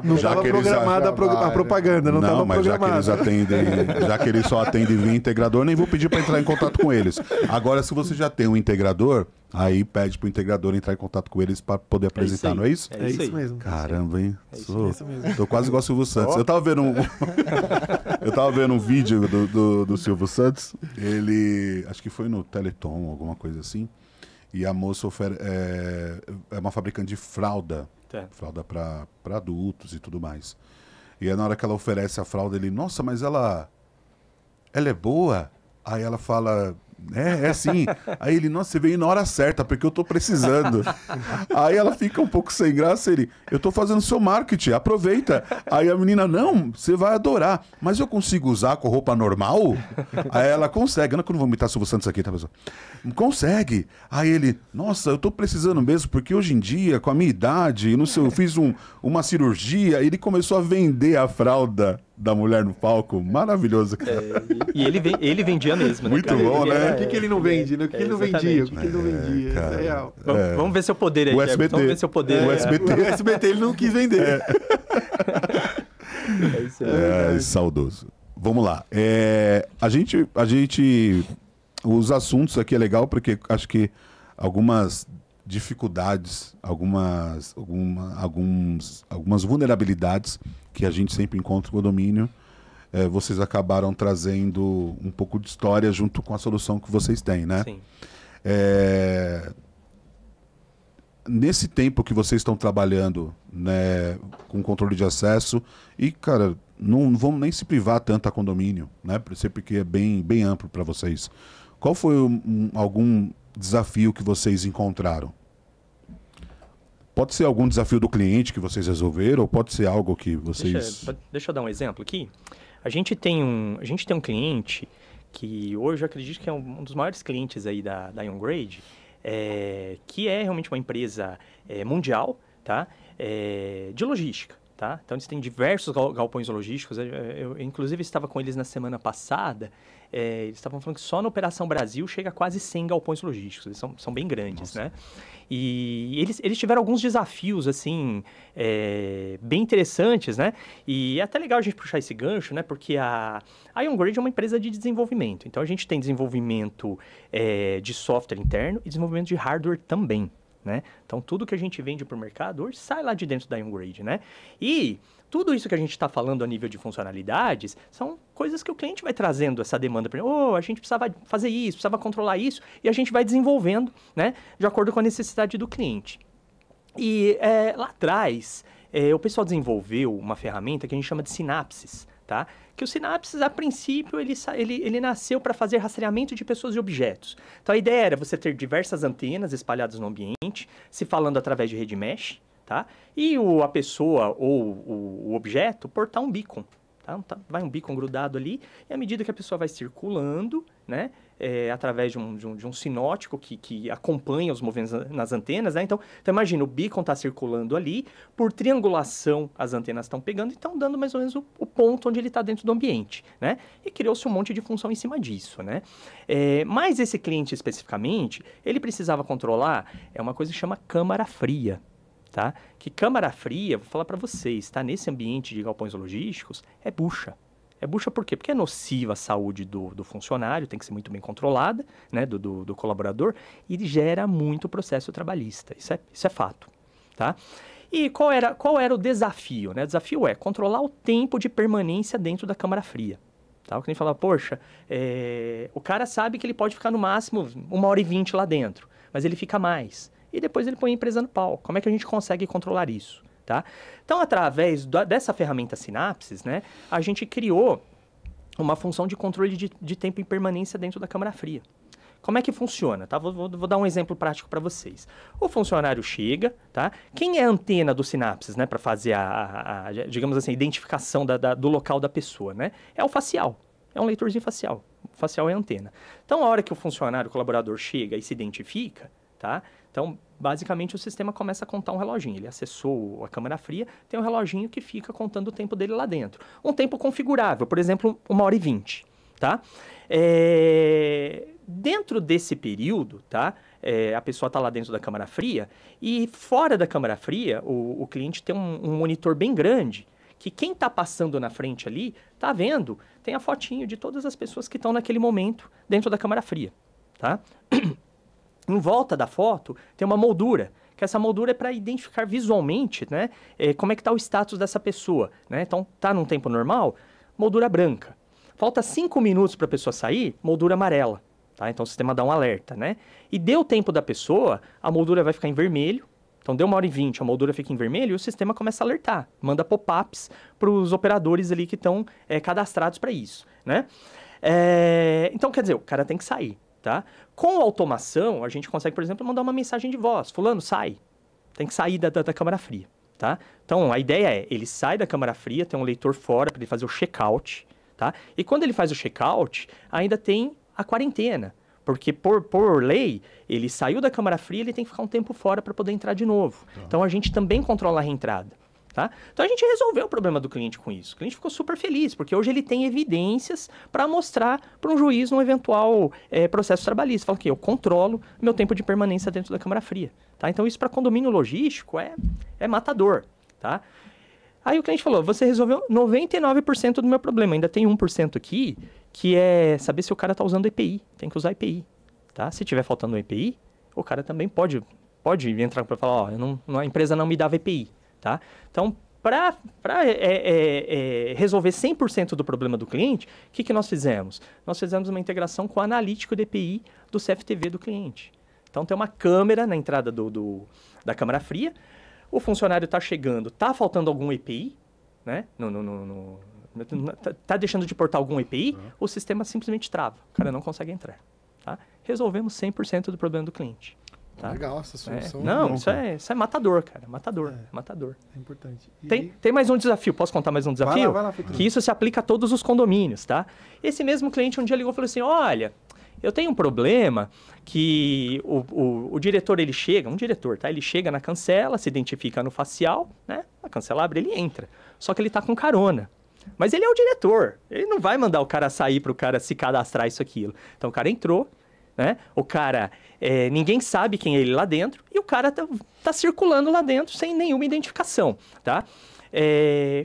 Não estava programada a propaganda, não estava mas programada. já que eles só atendem via integrador, nem vou pedir para entrar em contato com eles. Agora, se você já tem um integrador, aí pede pro integrador entrar em contato com eles para poder apresentar, não é isso? É isso mesmo. Caramba, hein? Isso mesmo. Tô quase igual o Silvio Santos. Eu tava vendo um vídeo do Silvio Santos. Ele, acho que foi no Teleton, alguma coisa assim. E a moça é uma fabricante de fralda. Fralda para adultos e tudo mais. E aí, na hora que ela oferece a fralda, ele, nossa, mas ela é boa? Aí ela fala, é sim. Aí ele, nossa, você veio na hora certa, porque eu tô precisando. Aí ela fica um pouco sem graça, ele, eu tô fazendo seu marketing, aproveita. Aí a menina, não, você vai adorar. Mas eu consigo usar com roupa normal? Aí ela consegue. Eu não vou imitar o Silvio Santos aqui, tá, pessoal? Consegue. Aí ele, nossa, eu tô precisando mesmo, porque hoje em dia, com a minha idade, não sei, eu fiz uma cirurgia, e ele começou a vender a fralda da mulher no palco. Maravilhoso, cara. E ele vendia mesmo, né? Muito bom, né? O que ele não vende, né? O que ele não vendia? O que ele não vendia? Cara, Isso é real. Vamos ver seu poder aí, o SBT. Vamos ver seu poder. O SBT. O SBT ele não quis vender. É isso aí. Saudoso. Vamos lá. A gente... Os assuntos aqui é legal porque acho que algumas dificuldades, algumas vulnerabilidades que a gente sempre encontra no condomínio, vocês acabaram trazendo um pouco de história junto com a solução que vocês têm, né? Sim. Nesse tempo que vocês estão trabalhando, né, com controle de acesso, e, cara, não vamos nem se privar tanto a condomínio, né? Porque é bem amplo para vocês. Qual foi algum desafio que vocês encontraram? Pode ser algum desafio do cliente que vocês resolveram, ou pode ser algo que vocês... Deixa eu dar um exemplo aqui. A gente tem um cliente que hoje eu acredito que é um dos maiores clientes aí da IonGrade, que é realmente uma empresa mundial, tá? De logística. Tá? Então, eles têm diversos galpões logísticos. Eu, inclusive, estava com eles na semana passada. Eles estavam falando que só na Operação Brasil chega a quase 100 galpões logísticos. Eles são bem grandes, né? E eles tiveram alguns desafios, assim, bem interessantes, né? E é até legal a gente puxar esse gancho, né? Porque a IonGrade é uma empresa de desenvolvimento. Então, a gente tem desenvolvimento de software interno e desenvolvimento de hardware também. Né? Então, tudo que a gente vende para o mercado hoje sai lá de dentro da IonGrade, né? E tudo isso que a gente está falando a nível de funcionalidades são coisas que o cliente vai trazendo essa demanda para ele. A gente precisava fazer isso, precisava controlar isso, e a gente vai desenvolvendo, né? De acordo com a necessidade do cliente. E lá atrás, o pessoal desenvolveu uma ferramenta que a gente chama de Synapses, tá? Que o Synapses, a princípio, ele nasceu para fazer rastreamento de pessoas e objetos. Então, a ideia era você ter diversas antenas espalhadas no ambiente, se falando através de rede mesh, tá? E a pessoa ou o objeto portar um beacon, tá? Vai um beacon grudado ali, e à medida que a pessoa vai circulando, né? Através de um sinótico que acompanha os movimentos nas antenas, né? Então imagina, o beacon está circulando ali, por triangulação as antenas estão pegando e estão dando mais ou menos o ponto onde ele está dentro do ambiente, né? E criou-se um monte de função em cima disso, né? Mas esse cliente especificamente, ele precisava controlar uma coisa que chama câmara fria, tá? Que câmara fria, vou falar para vocês, tá? Nesse ambiente de galpões logísticos, é bucha. É bucha por quê? Porque é nociva à saúde do funcionário, tem que ser muito bem controlada, né, do colaborador, e gera muito processo trabalhista. Isso é fato, tá? E qual era o desafio, né? O desafio é controlar o tempo de permanência dentro da câmara fria. Tá? O cliente fala, poxa, o cara sabe que ele pode ficar no máximo 1h20 lá dentro, mas ele fica mais. E depois ele põe a empresa no pau. Como é que a gente consegue controlar isso? Tá? Então, através dessa ferramenta Synapses, né, a gente criou uma função de controle de tempo em permanência dentro da câmara fria. Como é que funciona? Tá? Vou dar um exemplo prático para vocês. O funcionário chega, tá? Quem é a antena do Synapses, né, para fazer digamos assim, identificação do local da pessoa, né? É o facial, é um leitorzinho facial. O facial é a antena. Então, a hora que o funcionário, o colaborador chega e se identifica, tá? Então, basicamente, o sistema começa a contar um reloginho. Ele acessou a câmara fria, tem um reloginho que fica contando o tempo dele lá dentro. Um tempo configurável, por exemplo, 1h20, tá? Dentro desse período, tá? A pessoa está lá dentro da câmara fria e fora da câmara fria, o cliente tem um monitor bem grande que quem está passando na frente ali está vendo, tem a fotinho de todas as pessoas que estão naquele momento dentro da câmara fria, tá? Em volta da foto tem uma moldura, que essa moldura é para identificar visualmente, né, como é que está o status dessa pessoa, né? Então, tá num tempo normal, moldura branca. Falta 5 minutos para a pessoa sair, moldura amarela, tá? Então, o sistema dá um alerta, né? E deu o tempo da pessoa, a moldura vai ficar em vermelho. Então, deu 1h20, a moldura fica em vermelho e o sistema começa a alertar. Manda pop-ups para os operadores ali que estão cadastrados para isso, né? Então, quer dizer, o cara tem que sair. Tá? Com automação, a gente consegue, por exemplo, mandar uma mensagem de voz. Fulano, sai. Tem que sair da câmara fria. Tá? Então, a ideia é, ele sai da câmara fria, tem um leitor fora para ele fazer o check-out. Tá? E quando ele faz o check-out, ainda tem a quarentena. Porque, por lei, ele saiu da câmara fria, ele tem que ficar um tempo fora para poder entrar de novo. Tá. Então, a gente também controla a reentrada. Tá? Então, a gente resolveu o problema do cliente com isso. O cliente ficou super feliz, porque hoje ele tem evidências para mostrar para um juiz um eventual processo trabalhista. Fala que eu controlo meu tempo de permanência dentro da câmara fria. Tá? Então, isso para condomínio logístico é matador. Tá? Aí o cliente falou, você resolveu 99% do meu problema. Ainda tem 1% aqui, que é saber se o cara está usando EPI. Tem que usar EPI. Tá? Se tiver faltando EPI, o cara também pode entrar para falar, a empresa não me dava EPI. Tá? Então, para resolver 100% do problema do cliente, o que nós fizemos? Nós fizemos uma integração com o analítico DPI do CFTV do cliente. Então, tem uma câmera na entrada da câmara fria, o funcionário está chegando, está faltando algum EPI, né? Tá deixando de portar algum EPI, o sistema simplesmente trava. O cara não consegue entrar. Tá? Resolvemos 100% do problema do cliente. Tá? Legal essa solução. Não, isso é matador, cara. Matador. É importante. Tem mais um desafio. Posso contar mais um desafio? Vai lá, Fetrinho. Que isso se aplica a todos os condomínios, tá? Esse mesmo cliente um dia ligou e falou assim, olha, eu tenho um problema que o diretor, ele chega, um diretor, tá? Ele chega na cancela, se identifica no facial, né? A cancela abre, ele entra. Só que ele tá com carona. Mas ele é o diretor. Ele não vai mandar o cara sair para o cara se cadastrar isso, aquilo. Então o cara entrou, né? O cara, ninguém sabe quem é ele lá dentro e o cara tá circulando lá dentro sem nenhuma identificação, tá?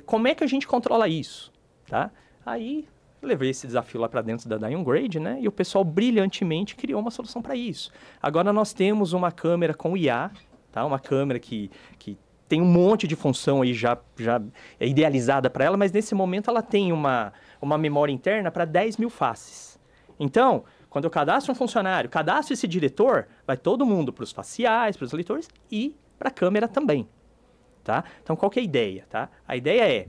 Como é que a gente controla isso, tá? Aí levei esse desafio lá para dentro da DiamondGrade, né? E o pessoal brilhantemente criou uma solução para isso. Agora nós temos uma câmera com IA, tá? Uma câmera que tem um monte de função aí já é idealizada para ela, mas nesse momento ela tem uma memória interna para 10 mil faces. Então, quando eu cadastro um funcionário, cadastro esse diretor, vai todo mundo para os faciais, para os leitores e para a câmera também. Tá? Então, qual que é a ideia? Tá? A ideia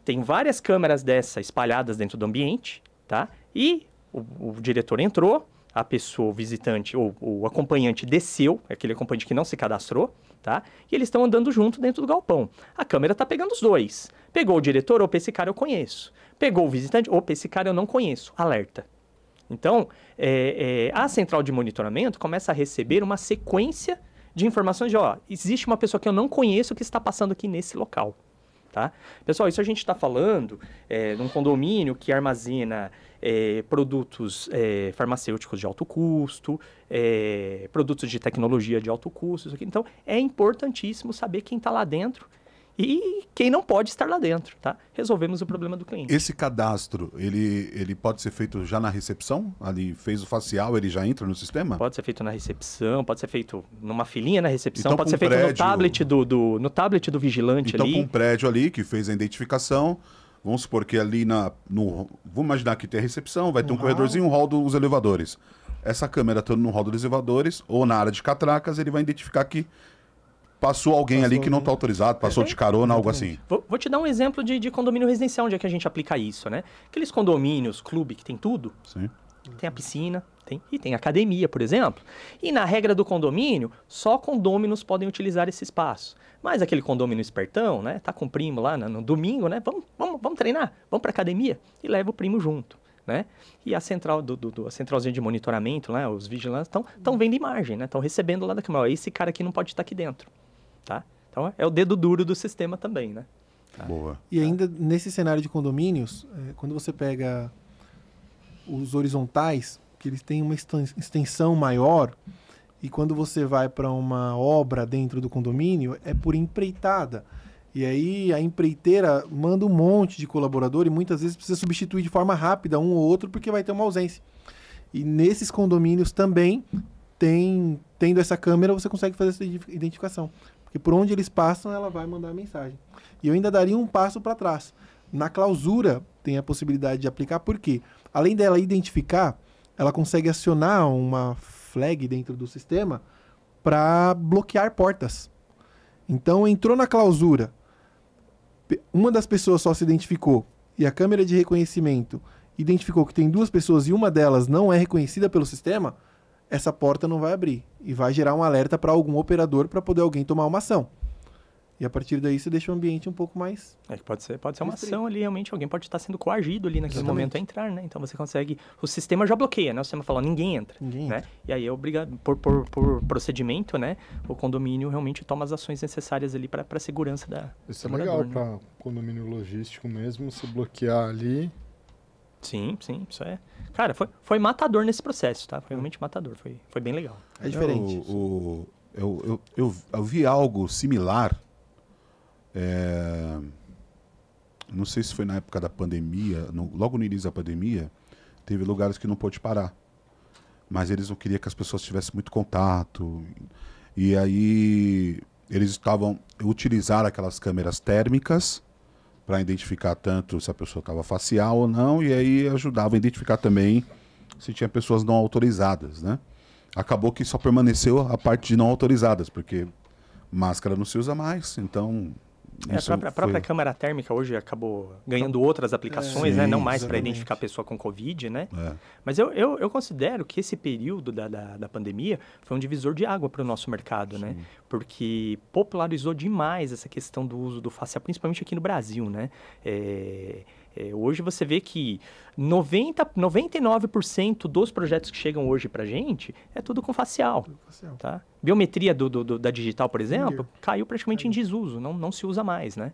tem várias câmeras dessa espalhadas dentro do ambiente, tá? E o diretor entrou, a pessoa, o visitante ou o acompanhante desceu, aquele acompanhante que não se cadastrou, tá? E eles estão andando junto dentro do galpão. A câmera está pegando os dois. Pegou o diretor, opa, esse cara eu conheço. Pegou o visitante, opa, esse cara eu não conheço. Alerta. Então, a central de monitoramento começa a receber uma sequência de informações de, existe uma pessoa que eu não conheço que está passando aqui nesse local. Tá? Pessoal, isso a gente está falando de um condomínio que armazena produtos farmacêuticos de alto custo, produtos de tecnologia de alto custo. Isso aqui. Então, é importantíssimo saber quem está lá dentro e quem não pode estar lá dentro. Tá? Resolvemos o problema do cliente. Esse cadastro, ele pode ser feito já na recepção? Ali fez o facial, ele já entra no sistema? Pode ser feito na recepção, pode ser feito numa filinha na recepção, então, pode ser feito no tablet do vigilante então, ali. Então, com um prédio ali que fez a identificação, vamos supor que ali vamos imaginar que tem a recepção, vai ter um corredorzinho, um hall dos elevadores. Essa câmera estando no hall dos elevadores ou na área de catracas, ele vai identificar que passou alguém ali que não está autorizado, passou de carona, algo assim. Vou te dar um exemplo de condomínio residencial, onde é que a gente aplica isso, né? Aqueles condomínios, clube, que tem tudo. Sim. Tem a piscina, tem academia, por exemplo. E na regra do condomínio, só condôminos podem utilizar esse espaço. Mas aquele condomínio espertão, né? Tá com o primo lá no domingo, né? Vamos treinar, vamos para academia. E leva o primo junto, né? E a central a centralzinha de monitoramento, né? Os vigilantes estão vendo imagem, né? Estão recebendo lá da câmera. Esse cara aqui não pode estar aqui dentro. Tá? Então, é o dedo duro do sistema também, né? Tá. Boa. E ainda nesse cenário de condomínios, quando você pega os horizontais, que eles têm uma extensão maior, e quando você vai para uma obra dentro do condomínio, é por empreitada. E aí a empreiteira manda um monte de colaborador e muitas vezes precisa substituir de forma rápida um ou outro porque vai ter uma ausência. E nesses condomínios também, tendo essa câmera, você consegue fazer essa identificação. Porque por onde eles passam, ela vai mandar a mensagem. E eu ainda daria um passo para trás. Na clausura, tem a possibilidade de aplicar, porque além dela identificar, ela consegue acionar uma flag dentro do sistema para bloquear portas. Então, entrou na clausura, uma das pessoas só se identificou, e a câmera de reconhecimento identificou que tem duas pessoas e uma delas não é reconhecida pelo sistema, essa porta não vai abrir e vai gerar um alerta para algum operador para poder alguém tomar uma ação. E a partir daí você deixa o ambiente um pouco mais... Pode ser uma ação ali, realmente. Alguém pode estar sendo coagido ali naquele momento a entrar, né? Então você consegue... O sistema já bloqueia, né? O sistema fala, ninguém entra. Né? E aí é obrigado, por procedimento, né? O condomínio realmente toma as ações necessárias ali para a segurança da... Isso é legal para condomínio logístico mesmo, se bloquear ali... Sim, isso é... Cara, foi matador nesse processo, tá? Foi realmente matador, foi bem legal. É diferente. Eu vi algo similar, não sei se foi na época da pandemia, logo no início da pandemia, teve lugares que não pôde parar. Mas eles não queriam que as pessoas tivessem muito contato. E aí eles utilizaram aquelas câmeras térmicas para identificar tanto se a pessoa estava facial ou não, e aí ajudava a identificar também se tinha pessoas não autorizadas, né? Acabou que só permaneceu a parte de não autorizadas, porque máscara não se usa mais, então A própria câmera térmica hoje acabou ganhando outras aplicações, né? Sim, Não mais para exatamente. identificar a pessoa com Covid, né? É. Mas eu considero que esse período da pandemia foi um divisor de água para o nosso mercado, né? Porque popularizou demais essa questão do uso do facial, principalmente aqui no Brasil, né? Hoje você vê que 99% dos projetos que chegam hoje para a gente é tudo com facial. Tá? Biometria da digital, por exemplo, caiu praticamente em desuso, não se usa mais, né?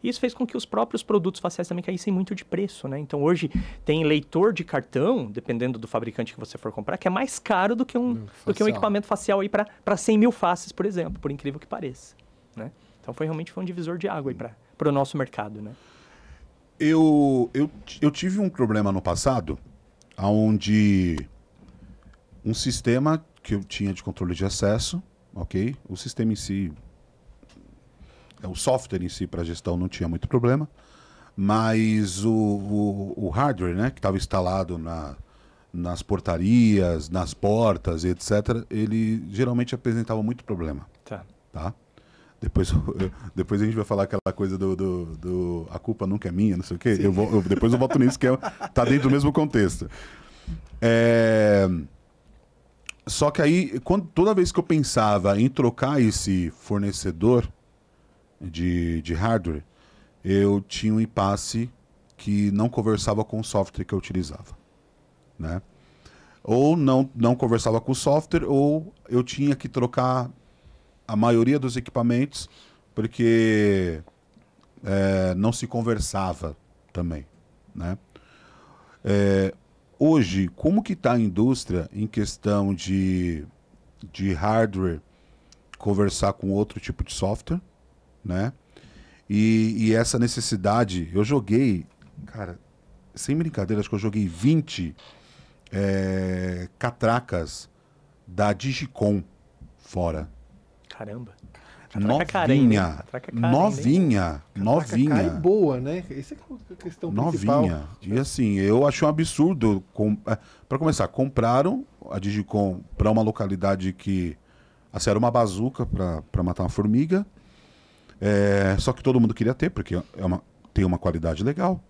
Isso fez com que os próprios produtos faciais também caíssem muito de preço, né? Então hoje tem leitor de cartão, dependendo do fabricante que você for comprar, que é mais caro do que um equipamento facial aí para 100 mil faces, por exemplo, por incrível que pareça, né? Então realmente foi um divisor de água aí para o nosso mercado, né? Eu tive um problema no passado, onde um sistema que eu tinha de controle de acesso, ok? O sistema em si, o software em si para gestão não tinha muito problema, mas o hardware, né, que estava instalado nas portarias, nas portas, etc., ele geralmente apresentava muito problema. Tá? Depois a gente vai falar aquela coisa do a culpa nunca é minha, não sei o quê. Depois eu volto nisso, que tá dentro do mesmo contexto. Só que aí, toda vez que eu pensava em trocar esse fornecedor de hardware, eu tinha um impasse que não conversava com o software que eu utilizava, né? Ou não conversava com o software, ou eu tinha que trocar a maioria dos equipamentos, porque não se conversava também, né? Hoje, como que está a indústria em questão de hardware conversar com outro tipo de software, né? E essa necessidade, eu joguei, cara, sem brincadeira, acho que eu joguei 20 catracas da Digicom fora. Caramba. Novinha. Novinha. Cara e boa, né? Essa é a questão principal. Novinha. E assim, eu achei um absurdo. Para começar, compraram a Digicom para uma localidade que era uma bazuca para matar uma formiga. Só que todo mundo queria ter, porque tem uma qualidade legal.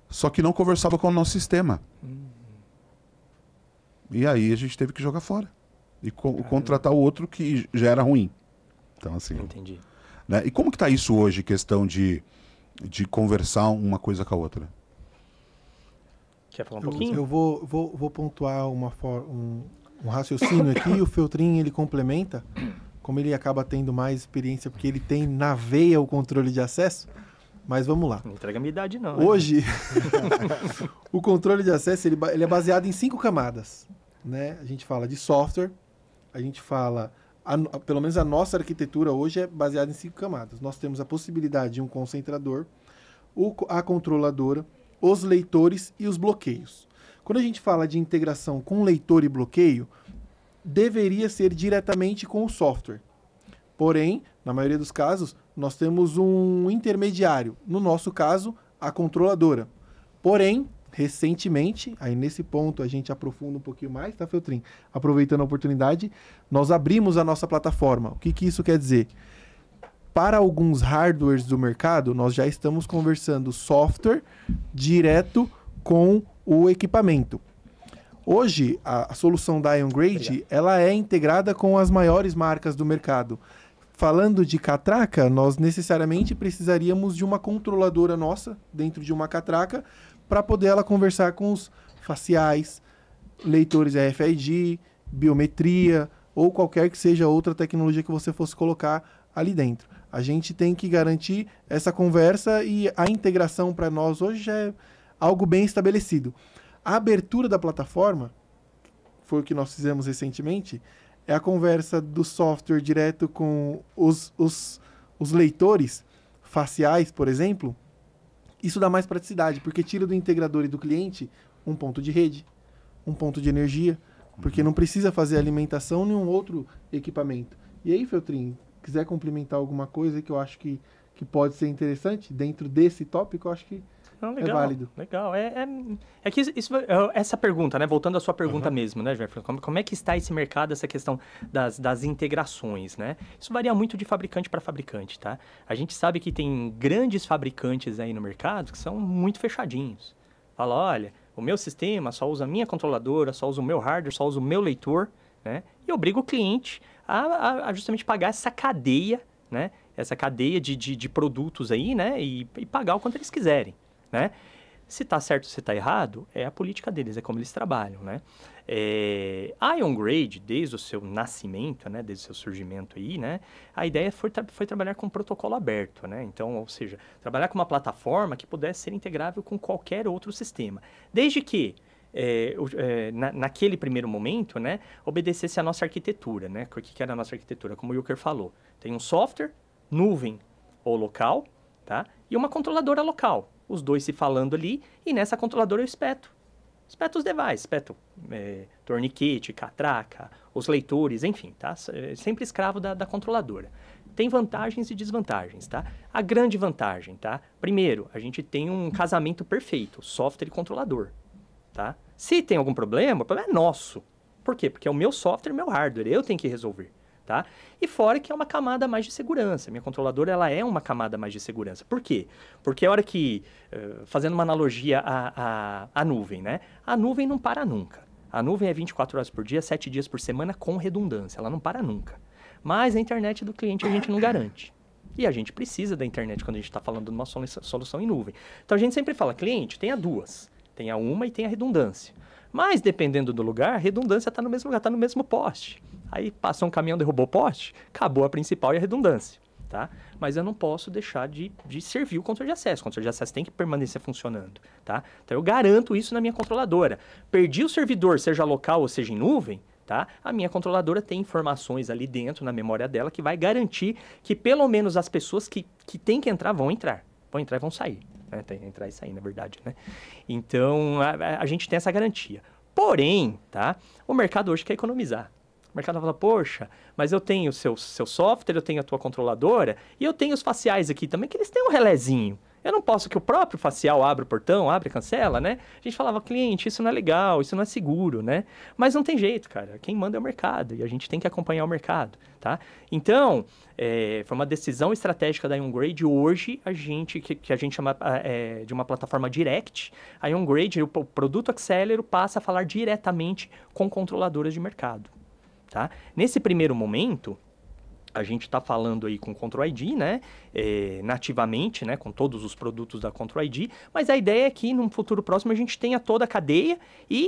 Só que não conversava com o nosso sistema. E aí a gente teve que jogar fora. E contratar o outro que já era ruim. Então, assim. Entendi. Né? E como que tá isso hoje, questão de conversar uma coisa com a outra? Quer falar um pouquinho? Eu vou pontuar um raciocínio aqui, e o Feltrin, ele complementa, como ele acaba tendo mais experiência, porque ele tem na veia o controle de acesso. Mas vamos lá. Não entrega a minha idade, não. Hoje, o controle de acesso ele é baseado em 5 camadas. Né? A gente fala de software, a gente fala, pelo menos a nossa arquitetura hoje é baseada em 5 camadas. Nós temos a possibilidade de um concentrador, a controladora, os leitores e os bloqueios. Quando a gente fala de integração com leitor e bloqueio, deveria ser diretamente com o software. Porém, na maioria dos casos, nós temos um intermediário. No nosso caso, a controladora. Porém, recentemente, aí nesse ponto a gente aprofunda um pouquinho mais, tá, Feltrin? Aproveitando a oportunidade, nós abrimos a nossa plataforma. O que isso quer dizer? Para alguns hardwares do mercado, nós já estamos conversando software direto com o equipamento. Hoje, a solução da IonGrade, ela é integrada com as maiores marcas do mercado. Falando de catraca, nós necessariamente precisaríamos de uma controladora nossa, dentro de uma catraca, para poder ela conversar com os faciais, leitores RFID, biometria, ou qualquer que seja outra tecnologia que você fosse colocar ali dentro. A gente tem que garantir essa conversa, e a integração para nós hoje já é algo bem estabelecido. A abertura da plataforma, foi o que nós fizemos recentemente, é a conversa do software direto com os leitores faciais, por exemplo. Isso dá mais praticidade, porque tira do integrador e do cliente um ponto de rede, um ponto de energia, porque não precisa fazer alimentação em nenhum outro equipamento. E aí, Feltrin, quiser complementar alguma coisa que eu acho que pode ser interessante dentro desse tópico, eu acho que Não, legal, válido. Legal. É que essa pergunta, né? Voltando à sua pergunta mesmo, né, Jefferson? Como é que está esse mercado, essa questão das integrações, né? Isso varia muito de fabricante para fabricante, tá? A gente sabe que tem grandes fabricantes aí no mercado que são muito fechadinhos. Fala, olha, o meu sistema só usa a minha controladora, só usa o meu hardware, só usa o meu leitor, né? E obriga o cliente a justamente pagar essa cadeia, né? Essa cadeia de produtos aí, né? E pagar o quanto eles quiserem, né? Se tá certo ou se tá errado, é a política deles, é como eles trabalham, né? A IonGrade, desde o seu nascimento, né? Desde o seu surgimento aí, né? A ideia foi trabalhar com um protocolo aberto, né? Então, ou seja, trabalhar com uma plataforma que pudesse ser integrável com qualquer outro sistema. Desde que naquele primeiro momento, né, obedecesse a nossa arquitetura, né? O que era a nossa arquitetura? Como o Ilker falou, tem um software, nuvem ou local, tá? E uma controladora local. Os dois se falando ali, e nessa controladora eu espeto os devices, espeto torniquete, catraca, os leitores, enfim, tá? Sempre escravo da controladora. Tem vantagens e desvantagens, tá? A grande vantagem, tá? Primeiro, a gente tem um casamento perfeito, software e controlador, tá? Se tem algum problema, o problema é nosso. Por quê? Porque é o meu software e meu hardware, eu tenho que resolver, tá? E fora que é uma camada mais de segurança. Minha controladora, ela é uma camada mais de segurança. Por quê? Porque a hora que, fazendo uma analogia à nuvem, né? A nuvem não para nunca. A nuvem é 24 horas por dia, 7 dias por semana, com redundância. Ela não para nunca. Mas a internet do cliente a gente não garante. E a gente precisa da internet quando a gente está falando de uma solução em nuvem. Então a gente sempre fala, cliente, tenha duas. Tenha uma e tenha redundância. Mas, dependendo do lugar, a redundância está no mesmo lugar, está no mesmo poste. Aí passou um caminhão, derrubou o poste, acabou a principal e a redundância, tá? Mas eu não posso deixar de servir o controle de acesso. O controle de acesso tem que permanecer funcionando, tá? Então, eu garanto isso na minha controladora. Perdi o servidor, seja local ou seja em nuvem, tá? A minha controladora tem informações ali dentro, na memória dela, que vai garantir que pelo menos as pessoas que têm que entrar vão entrar. Vão entrar e vão sair. Tem que entrar e sair, na verdade, né? Então, a gente tem essa garantia. Porém, tá? O mercado hoje quer economizar. O mercado fala, poxa, mas eu tenho o seu software, eu tenho a tua controladora e eu tenho os faciais aqui também, que eles têm um relézinho. Eu não posso que o próprio facial abra o portão, abre e cancela, né? A gente falava, cliente, isso não é legal, isso não é seguro, né? Mas não tem jeito, cara. Quem manda é o mercado e a gente tem que acompanhar o mercado, tá? Então, foi uma decisão estratégica da IonGrade. Hoje, a gente, que a gente chama de uma plataforma direct, a IonGrade, o produto Accelero, passa a falar diretamente com controladoras de mercado, tá? Nesse primeiro momento, a gente está falando aí com o Control ID, né? Nativamente, né? Com todos os produtos da Control ID. Mas a ideia é que, num futuro próximo, a gente tenha toda a cadeia e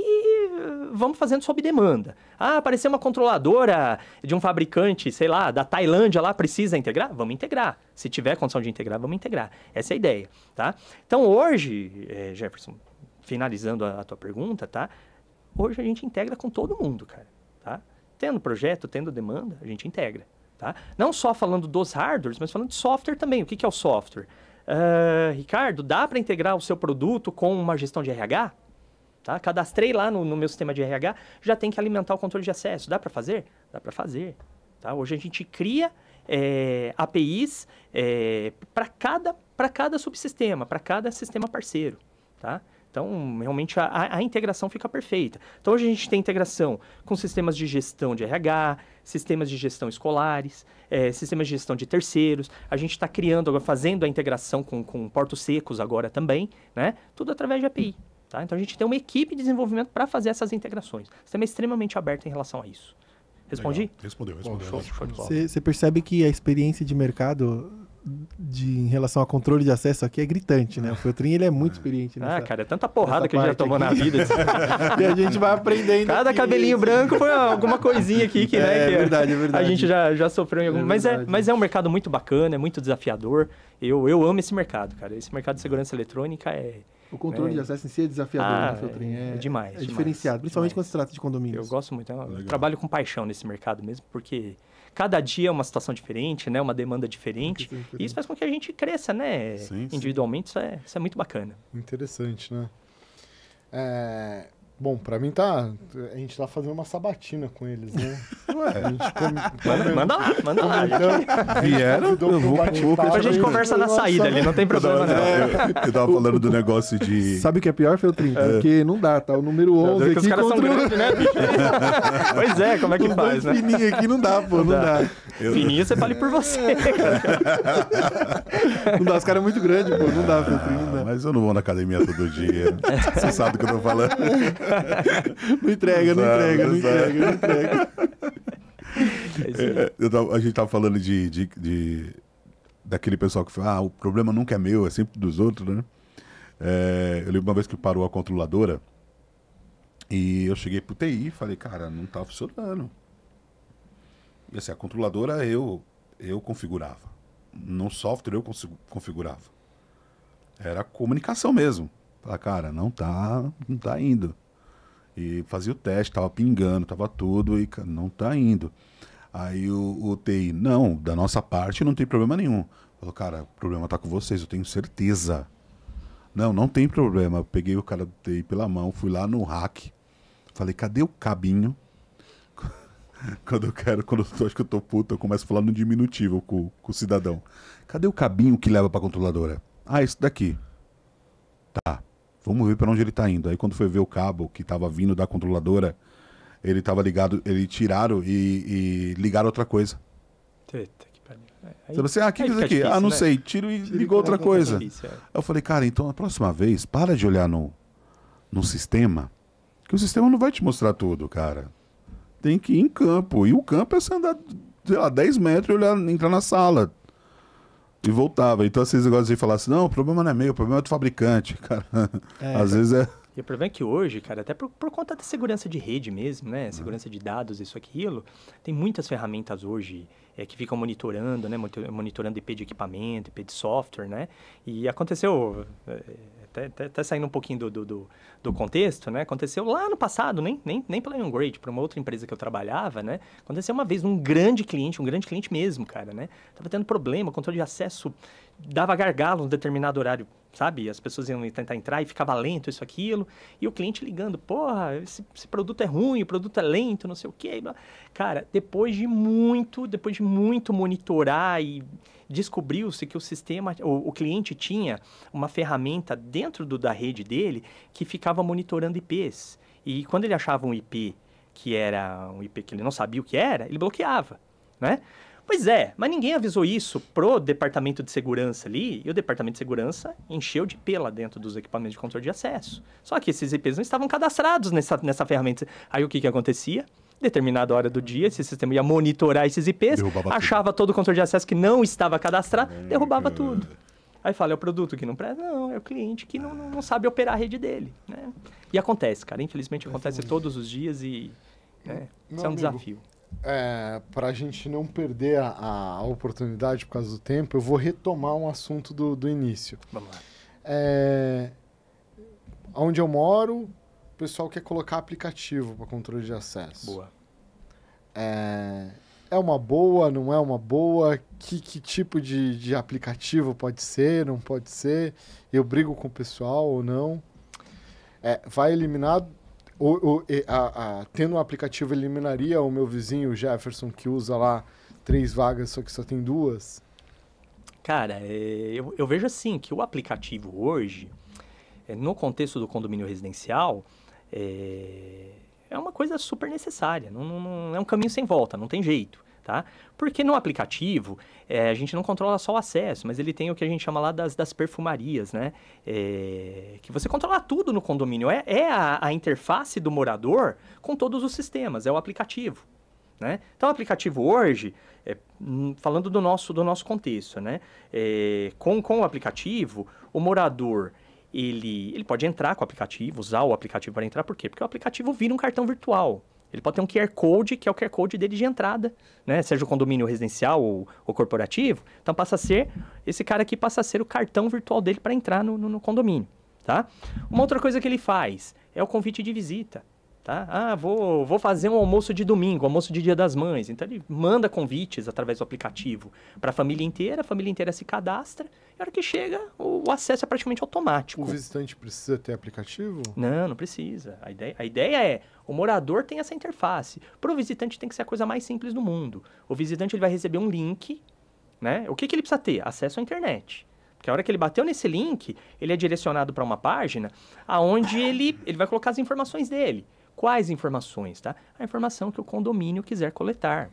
vamos fazendo sob demanda. Ah, apareceu uma controladora de um fabricante, sei lá, da Tailândia lá, precisa integrar? Vamos integrar. Se tiver condição de integrar, vamos integrar. Essa é a ideia, tá? Então, hoje, Jefferson, finalizando a tua pergunta, tá? Hoje a gente integra com todo mundo, cara, tá? Tendo projeto, tendo demanda, a gente integra. Tá? Não só falando dos hardwares, mas falando de software também. O que é o software? Ricardo, dá para integrar o seu produto com uma gestão de RH? Tá? Cadastrei lá no meu sistema de RH, já tem que alimentar o controle de acesso. Dá para fazer? Dá para fazer. Tá? Hoje a gente cria APIs para cada subsistema, para cada sistema parceiro. Tá? Então, realmente, a integração fica perfeita. Então, hoje a gente tem integração com sistemas de gestão de RH, sistemas de gestão escolares, sistemas de gestão de terceiros. A gente está criando, agora fazendo a integração com portos secos agora também, né? Tudo através de API. Tá? Então, a gente tem uma equipe de desenvolvimento para fazer essas integrações. O sistema é extremamente aberto em relação a isso. Respondi? Legal. Respondeu. Show de bola. Você percebe que a experiência de mercado em relação a controle de acesso aqui é gritante, né? O Feltrin, ele é muito experiente nessa. Cara, é tanta porrada que a gente já tomou na vida. E a gente vai aprendendo. Cada cabelinho branco foi alguma coisinha aqui que, né? É verdade. A gente já sofreu em algum... Mas é um mercado muito bacana, é muito desafiador. Eu amo esse mercado, cara. Esse mercado de segurança eletrônica é... O controle de acesso em si é desafiador, né, Feltrin? É demais. É diferenciado, principalmente quando se trata de condomínios. Eu gosto muito. Eu trabalho com paixão nesse mercado mesmo, porque cada dia é uma situação diferente, né? Uma demanda diferente. E isso faz com que a gente cresça, né? Sim, individualmente, isso é muito bacana. Interessante, né? Bom, pra mim tá... A gente tá fazendo uma sabatina com eles, né? Ué, A gente Manda lá, manda lá. vieram, eu vou... Depois a gente conversa na saída ali, não tem problema não. Eu tava falando do negócio de... Sabe o que é pior, Feltrin? Porque não dá, tá? O número 11 Porque os aqui caras são contra grandes, né, bicho? Pois é, como é que os faz, dois né? fininhos aqui não dá, pô, não dá. Fininho, você fale por você, cara. Não dá, os caras é muito grandes, pô, não dá, Feltrin, não dá. Mas eu não vou na academia todo dia. Você sabe do que eu tô falando. Não entrega, não entrega, não entrega, não entrega. A gente tava falando daquele pessoal que fala, o problema nunca é meu, é sempre dos outros, né? Eu lembro uma vez que parou a controladora e eu cheguei pro TI e falei, cara, não tá funcionando. E assim, a controladora eu configurava. No software eu configurava. Era comunicação mesmo. Falei, cara, não tá indo. E fazia o teste, tava pingando, tava tudo, e não tá indo. Aí o TI, não, da nossa parte não tem problema nenhum. Falou, cara, o problema tá com vocês, eu tenho certeza. Não tem problema. Eu peguei o cara do TI pela mão, fui lá no hack, falei, cadê o cabinho? Quando eu acho que eu tô puto, eu começo a falar no diminutivo com o cidadão. Cadê o cabinho que leva pra controladora? Ah, esse daqui. Tá. Vamos ver para onde ele tá indo. Aí quando foi ver o cabo que tava vindo da controladora, ele tava ligado, ele tiraram e ligaram outra coisa. Eita, que pariu. Você vai assim, o que é isso aqui? difícil, Não né? sei, tiro e ligou outra coisa. Difícil, é. Aí eu falei, cara, então a próxima vez, para de olhar no sistema, que o sistema não vai te mostrar tudo, cara. Tem que ir em campo. E o campo é você andar, sei lá, 10 metros e olhar, entrar na sala. E voltava. Então, esses negócios de falar assim, não, o problema não é meu, o problema é do fabricante, cara. Às vezes é... E o problema é que hoje, cara, até por conta da segurança de rede mesmo, né? Segurança de dados, isso, aquilo, tem muitas ferramentas hoje que ficam monitorando, né? Monitorando IP de equipamento, IP de software, né? E aconteceu, até saindo um pouquinho do contexto, né? Aconteceu lá no passado, nem pela Younggrade, para uma outra empresa que eu trabalhava, né? Aconteceu uma vez um grande cliente mesmo, cara, né? Tava tendo problema, controle de acesso dava gargalo em determinado horário, sabe? As pessoas iam tentar entrar e ficava lento, isso, aquilo. E o cliente ligando, porra, esse produto é ruim, o produto é lento, não sei o quê. Cara, depois de muito monitorar e descobriu-se que o sistema, o cliente tinha uma ferramenta dentro da rede dele que ficava monitorando IPs. E quando ele achava um IP que era um IP que ele não sabia o que era, ele bloqueava, né? Pois é, mas ninguém avisou isso pro departamento de segurança ali, e o departamento de segurança encheu de IP lá dentro dos equipamentos de controle de acesso. Só que esses IPs não estavam cadastrados nessa ferramenta. Aí o que acontecia? Determinada hora do dia, esse sistema ia monitorar esses IPs, achava todo o controle de acesso que não estava cadastrado, derrubava tudo. Aí fala, é o produto que não presta? Não, é o cliente que não sabe operar a rede dele, né? E acontece, cara, infelizmente acontece todos os dias e isso é um desafio. Para a gente não perder a oportunidade por causa do tempo, eu vou retomar um assunto do início. Vamos lá. Onde eu moro, o pessoal quer colocar aplicativo para controle de acesso. Boa. É uma boa, não é uma boa? Que tipo de aplicativo pode ser, não pode ser? Eu brigo com o pessoal ou não? Vai eliminar... tendo um aplicativo, eliminaria o meu vizinho Jefferson, que usa lá 3 vagas, só que só tem 2? Cara, eu vejo assim, que o aplicativo hoje, no contexto do condomínio residencial, é uma coisa super necessária, não é um caminho sem volta, não tem jeito, tá? Porque no aplicativo, a gente não controla só o acesso, mas ele tem o que a gente chama lá das perfumarias, né? Que você controla tudo no condomínio, a interface do morador com todos os sistemas, é o aplicativo, né? Então, o aplicativo hoje, falando do nosso contexto, né? Com o aplicativo, o morador... Ele pode entrar com o aplicativo, usar o aplicativo para entrar, por quê? Porque o aplicativo vira um cartão virtual. Ele pode ter um QR Code, que é o QR Code dele de entrada, né? Seja o condomínio residencial ou corporativo. Então, esse cara aqui passa a ser o cartão virtual dele para entrar no condomínio, tá? Uma outra coisa que ele faz é o convite de visita. Tá? Ah, vou fazer um almoço de domingo, almoço de Dia das Mães. Então ele manda convites através do aplicativo para a família inteira se cadastra, e a hora que chega, o acesso é praticamente automático. O visitante precisa ter aplicativo? Não precisa. A ideia é, o morador tem essa interface. Para o visitante tem que ser a coisa mais simples do mundo. O visitante ele vai receber um link, né? O que ele precisa ter? Acesso à internet. Porque a hora que ele bateu nesse link, ele é direcionado para uma página onde ele vai colocar as informações dele. Quais informações, tá? A informação que o condomínio quiser coletar.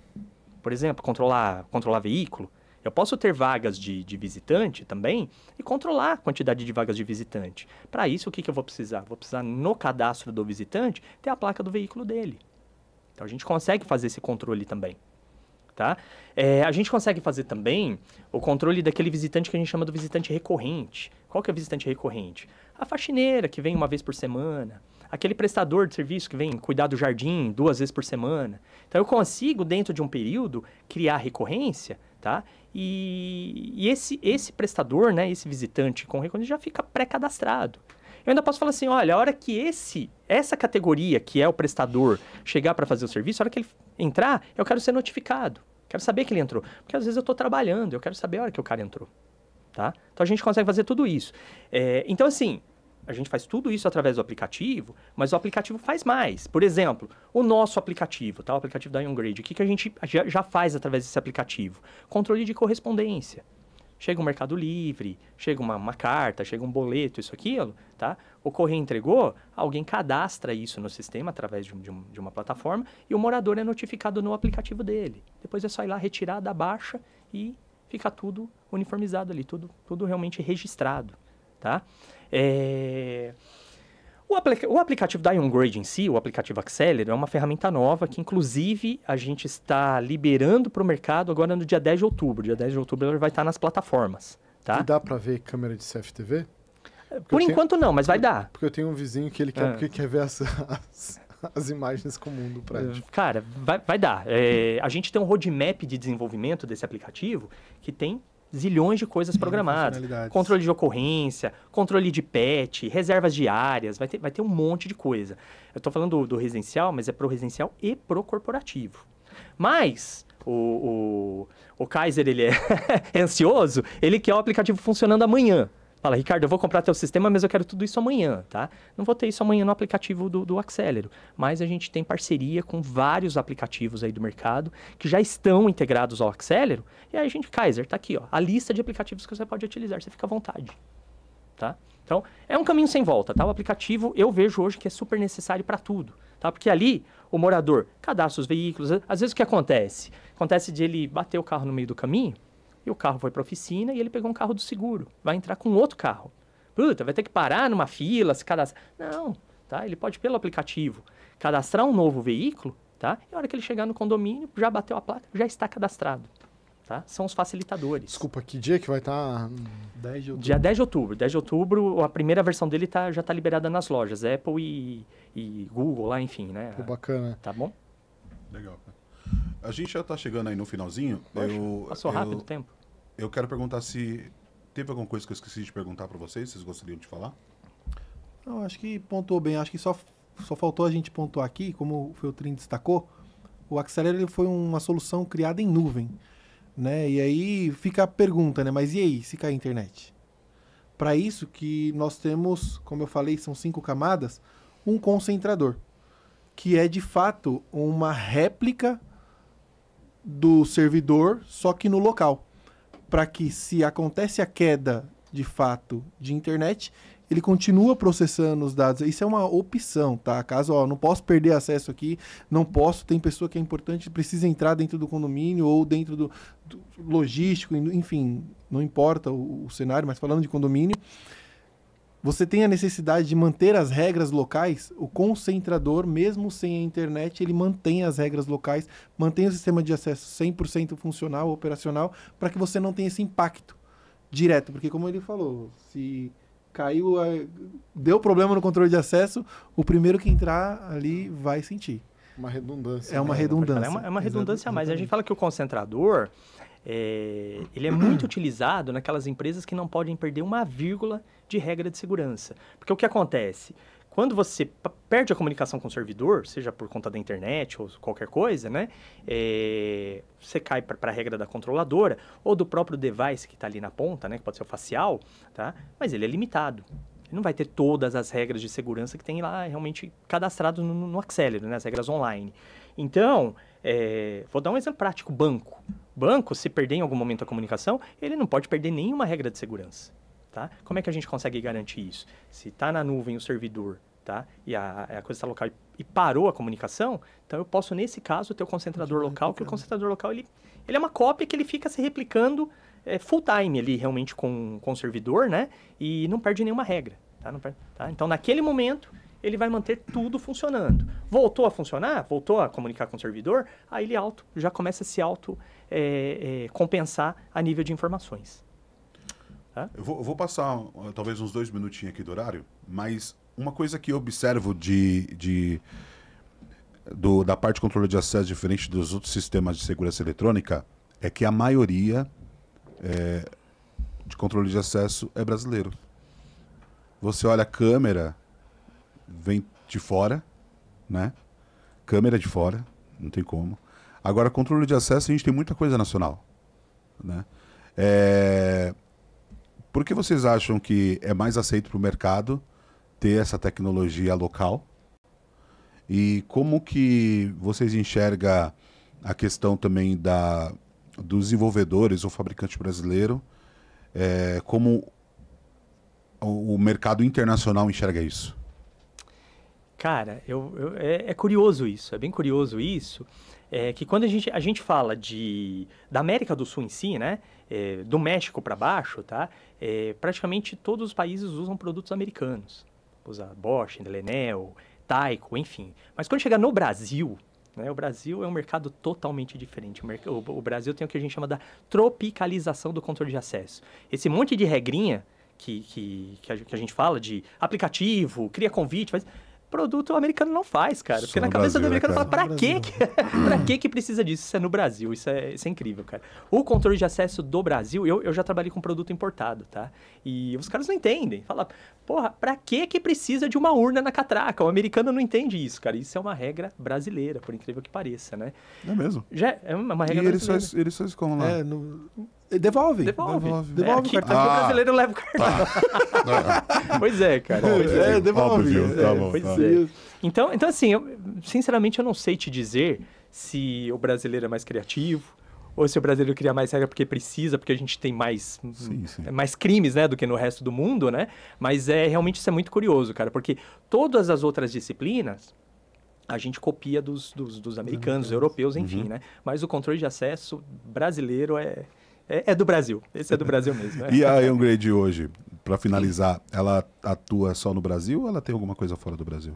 Por exemplo, controlar veículo. Eu posso ter vagas de visitante também e controlar a quantidade de vagas de visitante. Para isso, o que eu vou precisar? Vou precisar, no cadastro do visitante, ter a placa do veículo dele. Então, a gente consegue fazer esse controle também. Tá? A gente consegue fazer também o controle daquele visitante que a gente chama do visitante recorrente. Qual que é o visitante recorrente? A faxineira, que vem uma vez por semana. Aquele prestador de serviço que vem cuidar do jardim 2 vezes por semana. Então, eu consigo, dentro de um período, criar recorrência, tá? E esse prestador, né, esse visitante com recorrência já fica pré-cadastrado. Eu ainda posso falar assim, olha, a hora que essa categoria, que é o prestador, chegar para fazer o serviço, a hora que ele entrar, eu quero ser notificado. Quero saber que ele entrou. Porque às vezes eu estou trabalhando, eu quero saber a hora que o cara entrou. Tá? Então a gente consegue fazer tudo isso. Então assim, a gente faz tudo isso através do aplicativo, mas o aplicativo faz mais. Por exemplo, o nosso aplicativo, tá? O aplicativo da IonGrade, o que a gente já faz através desse aplicativo? Controle de correspondência. Chega um Mercado Livre, chega uma carta, chega um boleto, isso, aquilo, tá? O correio entregou, alguém cadastra isso no sistema através de uma plataforma e o morador é notificado no aplicativo dele. Depois é só ir lá, retirar da baixa e fica tudo uniformizado ali, tudo realmente registrado, tá? O aplicativo da IonGrade em si, o aplicativo Accelero, é uma ferramenta nova que, inclusive, a gente está liberando para o mercado agora no dia 10 de outubro. Dia 10 de outubro ela vai estar nas plataformas, tá? E dá para ver câmera de CFTV? Por enquanto não, mas vai dar. Porque eu tenho um vizinho que ele quer ver as imagens comum do prédio. Cara, vai dar. A gente tem um roadmap de desenvolvimento desse aplicativo que tem zilhões de coisas programadas. Controle de ocorrência, controle de patch, reservas diárias, vai ter um monte de coisa. Eu estou falando do residencial, mas é pro residencial e pro corporativo. Mas o Kaiser, ele é ansioso, ele quer o aplicativo funcionando amanhã. Fala, Ricardo, eu vou comprar teu sistema, mas eu quero tudo isso amanhã, tá? Não vou ter isso amanhã no aplicativo do Accelero, mas a gente tem parceria com vários aplicativos aí do mercado que já estão integrados ao Accelero, e aí a gente, Kaiser, tá aqui, ó, a lista de aplicativos que você pode utilizar, você fica à vontade, tá? Então, é um caminho sem volta, tá? O aplicativo, eu vejo hoje que é super necessário para tudo, tá? Porque ali, o morador cadastra os veículos, às vezes o que acontece? Acontece de ele bater o carro no meio do caminho, e o carro foi para a oficina e ele pegou um carro do seguro. Vai entrar com outro carro. Puta, vai ter que parar numa fila, se cadastrar. Não, tá? Ele pode, pelo aplicativo, cadastrar um novo veículo, tá? E a hora que ele chegar no condomínio, já bateu a placa, já está cadastrado. Tá? São os facilitadores. Desculpa, que dia que vai estar? 10 de outubro. Dia 10 de outubro. 10 de outubro, a primeira versão dele já está liberada nas lojas. Apple e Google lá, enfim, né? Pô, bacana. Tá bom? Legal, cara. A gente já está chegando aí no finalzinho. Passou rápido o tempo. Eu quero perguntar se teve alguma coisa que eu esqueci de perguntar para vocês. Vocês gostariam de falar? Não, acho que pontuou bem. Acho que só faltou a gente pontuar aqui, como o Feltrin destacou, o Accelero ele foi uma solução criada em nuvem, né? E aí fica a pergunta, né? Mas e aí, se cair a internet? Para isso que nós temos, como eu falei, são 5 camadas, um concentrador, que é de fato uma réplica do servidor, só que no local. Para que, se acontece a queda de fato de internet, ele continua processando os dados. Isso é uma opção, tá? Caso, não posso perder acesso aqui, não posso, tem pessoa que é importante, precisa entrar dentro do condomínio ou dentro do logístico, enfim, não importa o cenário, mas falando de condomínio, você tem a necessidade de manter as regras locais, o concentrador, mesmo sem a internet, ele mantém as regras locais, mantém o sistema de acesso 100% funcional, operacional, para que você não tenha esse impacto direto. Porque, como ele falou, se caiu, deu problema no controle de acesso, o primeiro que entrar ali vai sentir. Uma redundância. É uma redundância. É uma redundância a mais. A gente fala que o concentrador, ele é muito utilizado naquelas empresas que não podem perder uma vírgula de regra de segurança. Porque o que acontece? quando você perde a comunicação com o servidor, seja por conta da internet ou qualquer coisa, né? Você cai para a regra da controladora ou do próprio device que está ali na ponta, né? Que pode ser o facial, tá? Mas ele é limitado. Ele não vai ter todas as regras de segurança que tem lá realmente cadastrado no Accelero, né? As regras online. Então, vou dar um exemplo prático, banco. Banco, se perder em algum momento a comunicação, ele não pode perder nenhuma regra de segurança. Tá? Como é que a gente consegue garantir isso? Se está na nuvem o servidor, tá? E a coisa está local e parou a comunicação, então eu posso, nesse caso, ter o concentrador local, que o concentrador local ele é uma cópia que ele fica se replicando full time ali, realmente, com o servidor, né? E não perde nenhuma regra. Tá? Tá? Então, naquele momento, ele vai manter tudo funcionando. Voltou a funcionar, voltou a comunicar com o servidor, aí ele já começa a se compensar a nível de informações. Tá? Eu vou passar talvez uns 2 minutinhos aqui do horário, mas uma coisa que eu observo da parte de controle de acesso diferente dos outros sistemas de segurança eletrônica é que a maioria de controle de acesso é brasileiro. Você olha a câmera, vem de fora, né? Câmera de fora, não tem como. Agora, controle de acesso, a gente tem muita coisa nacional, né? Por que vocês acham que é mais aceito para o mercado ter essa tecnologia local? E como que vocês enxergam a questão também dos desenvolvedores ou fabricante brasileiro, como o mercado internacional enxerga isso? Cara, é curioso isso, é bem curioso isso, que quando a gente fala da América do Sul em si, né, do México para baixo, tá, praticamente todos os países usam produtos americanos. Usa Bosch, Lenel, Tyco, enfim. Mas quando chega no Brasil, né, o Brasil é um mercado totalmente diferente. O Brasil tem o que a gente chama da tropicalização do controle de acesso. Esse monte de regrinha que a gente fala de aplicativo, cria convite, faz... Produto americano não faz, cara. Porque na cabeça do americano fala, pra que precisa disso? Isso é no Brasil, isso é incrível, cara. O controle de acesso do Brasil, eu já trabalhei com produto importado, tá? E os caras não entendem. Fala, porra, pra que precisa de uma urna na catraca? O americano não entende isso, cara. Isso é uma regra brasileira, por incrível que pareça, né? É mesmo? Já é uma regra brasileira. E eles fazem como lá? Devolve o cartão. aqui o brasileiro leva o cartão. Pois é, cara. Devolve. Então, assim, sinceramente, eu não sei te dizer se o brasileiro é mais criativo ou se o brasileiro cria mais regra porque precisa, porque a gente tem mais crimes, né, do que no resto do mundo, né? Mas realmente isso é muito curioso, cara, porque todas as outras disciplinas a gente copia dos americanos, europeus, enfim, né? Mas o controle de acesso brasileiro é do Brasil. Esse é do Brasil mesmo. E a IonGrade hoje, para finalizar, ela atua só no Brasil ou ela tem alguma coisa fora do Brasil?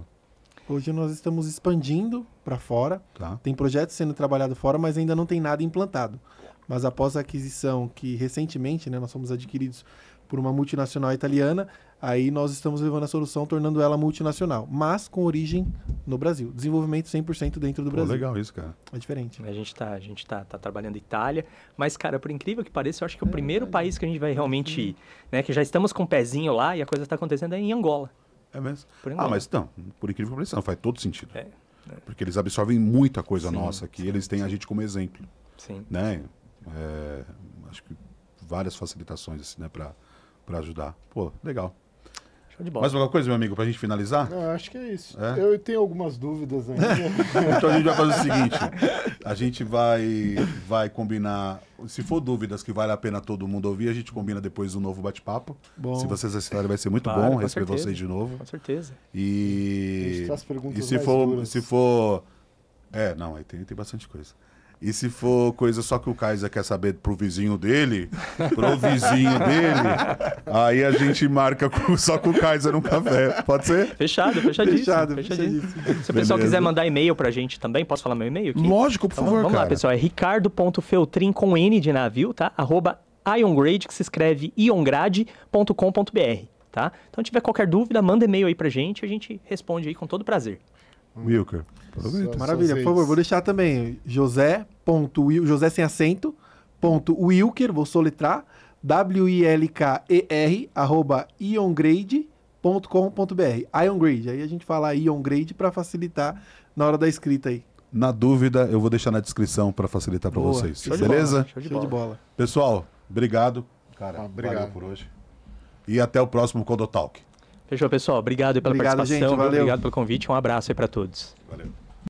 Hoje nós estamos expandindo para fora. Tá. Tem projetos sendo trabalhados fora, mas ainda não tem nada implantado. Mas após a aquisição que recentemente, né, nós fomos adquiridos por uma multinacional italiana, aí nós estamos levando a solução, tornando ela multinacional, mas com origem no Brasil. Desenvolvimento 100% dentro do Brasil. Legal isso, cara. É diferente. A gente tá trabalhando em Itália, mas, cara, por incrível que pareça, eu acho que o primeiro país que a gente vai realmente, né, que já estamos com o pezinho lá e a coisa está acontecendo é em Angola. É mesmo? Angola. Mas não, por incrível que pareça, não faz todo sentido. Porque eles absorvem muita coisa nossa aqui, eles têm a gente como exemplo. Sim. Né? Acho que várias facilitações assim, né, para ajudar. Pô, legal. Show de bola. Mais alguma coisa, meu amigo, pra gente finalizar? Não, acho que é isso. Eu tenho algumas dúvidas ainda. Então a gente vai fazer o seguinte, a gente vai combinar, se for dúvidas que vale a pena todo mundo ouvir, a gente combina depois um novo bate-papo. Se vocês aceitarem, vai ser muito bom receber vocês de novo. Com certeza. E as perguntas se for não, aí tem bastante coisa. E se for coisa só que o Kaiser quer saber pro vizinho dele, aí a gente marca só com o Kaiser um café. Pode ser? Fechadíssimo. Fechadíssimo. Se o pessoal quiser mandar e-mail pra gente também, posso falar meu e-mail aqui? Lógico, por favor, vamos cara. lá, pessoal. É ricardo.feltrin com N de navio, tá? @IonGrade, que se escreve iongrade.com.br, tá? Então, se tiver qualquer dúvida, manda e-mail aí pra gente, a gente responde aí com todo prazer. Wilker. Maravilha, por favor, vou deixar também José sem acento, .wilker, vou soletrar, WILKER, @iongrade.com.br. IonGrade. Aí a gente fala IonGrade para facilitar na hora da escrita aí. Na dúvida, eu vou deixar na descrição para facilitar para Boa. vocês. Show de Beleza? bola, show de Show de bola. bola. Pessoal, obrigado. Cara, obrigado. valeu por hoje. E até o próximo Condotalk. Fechou, pessoal. Obrigado aí pela Obrigado, participação. gente. Viu? Valeu. Obrigado pelo convite. Um abraço aí para todos. Valeu.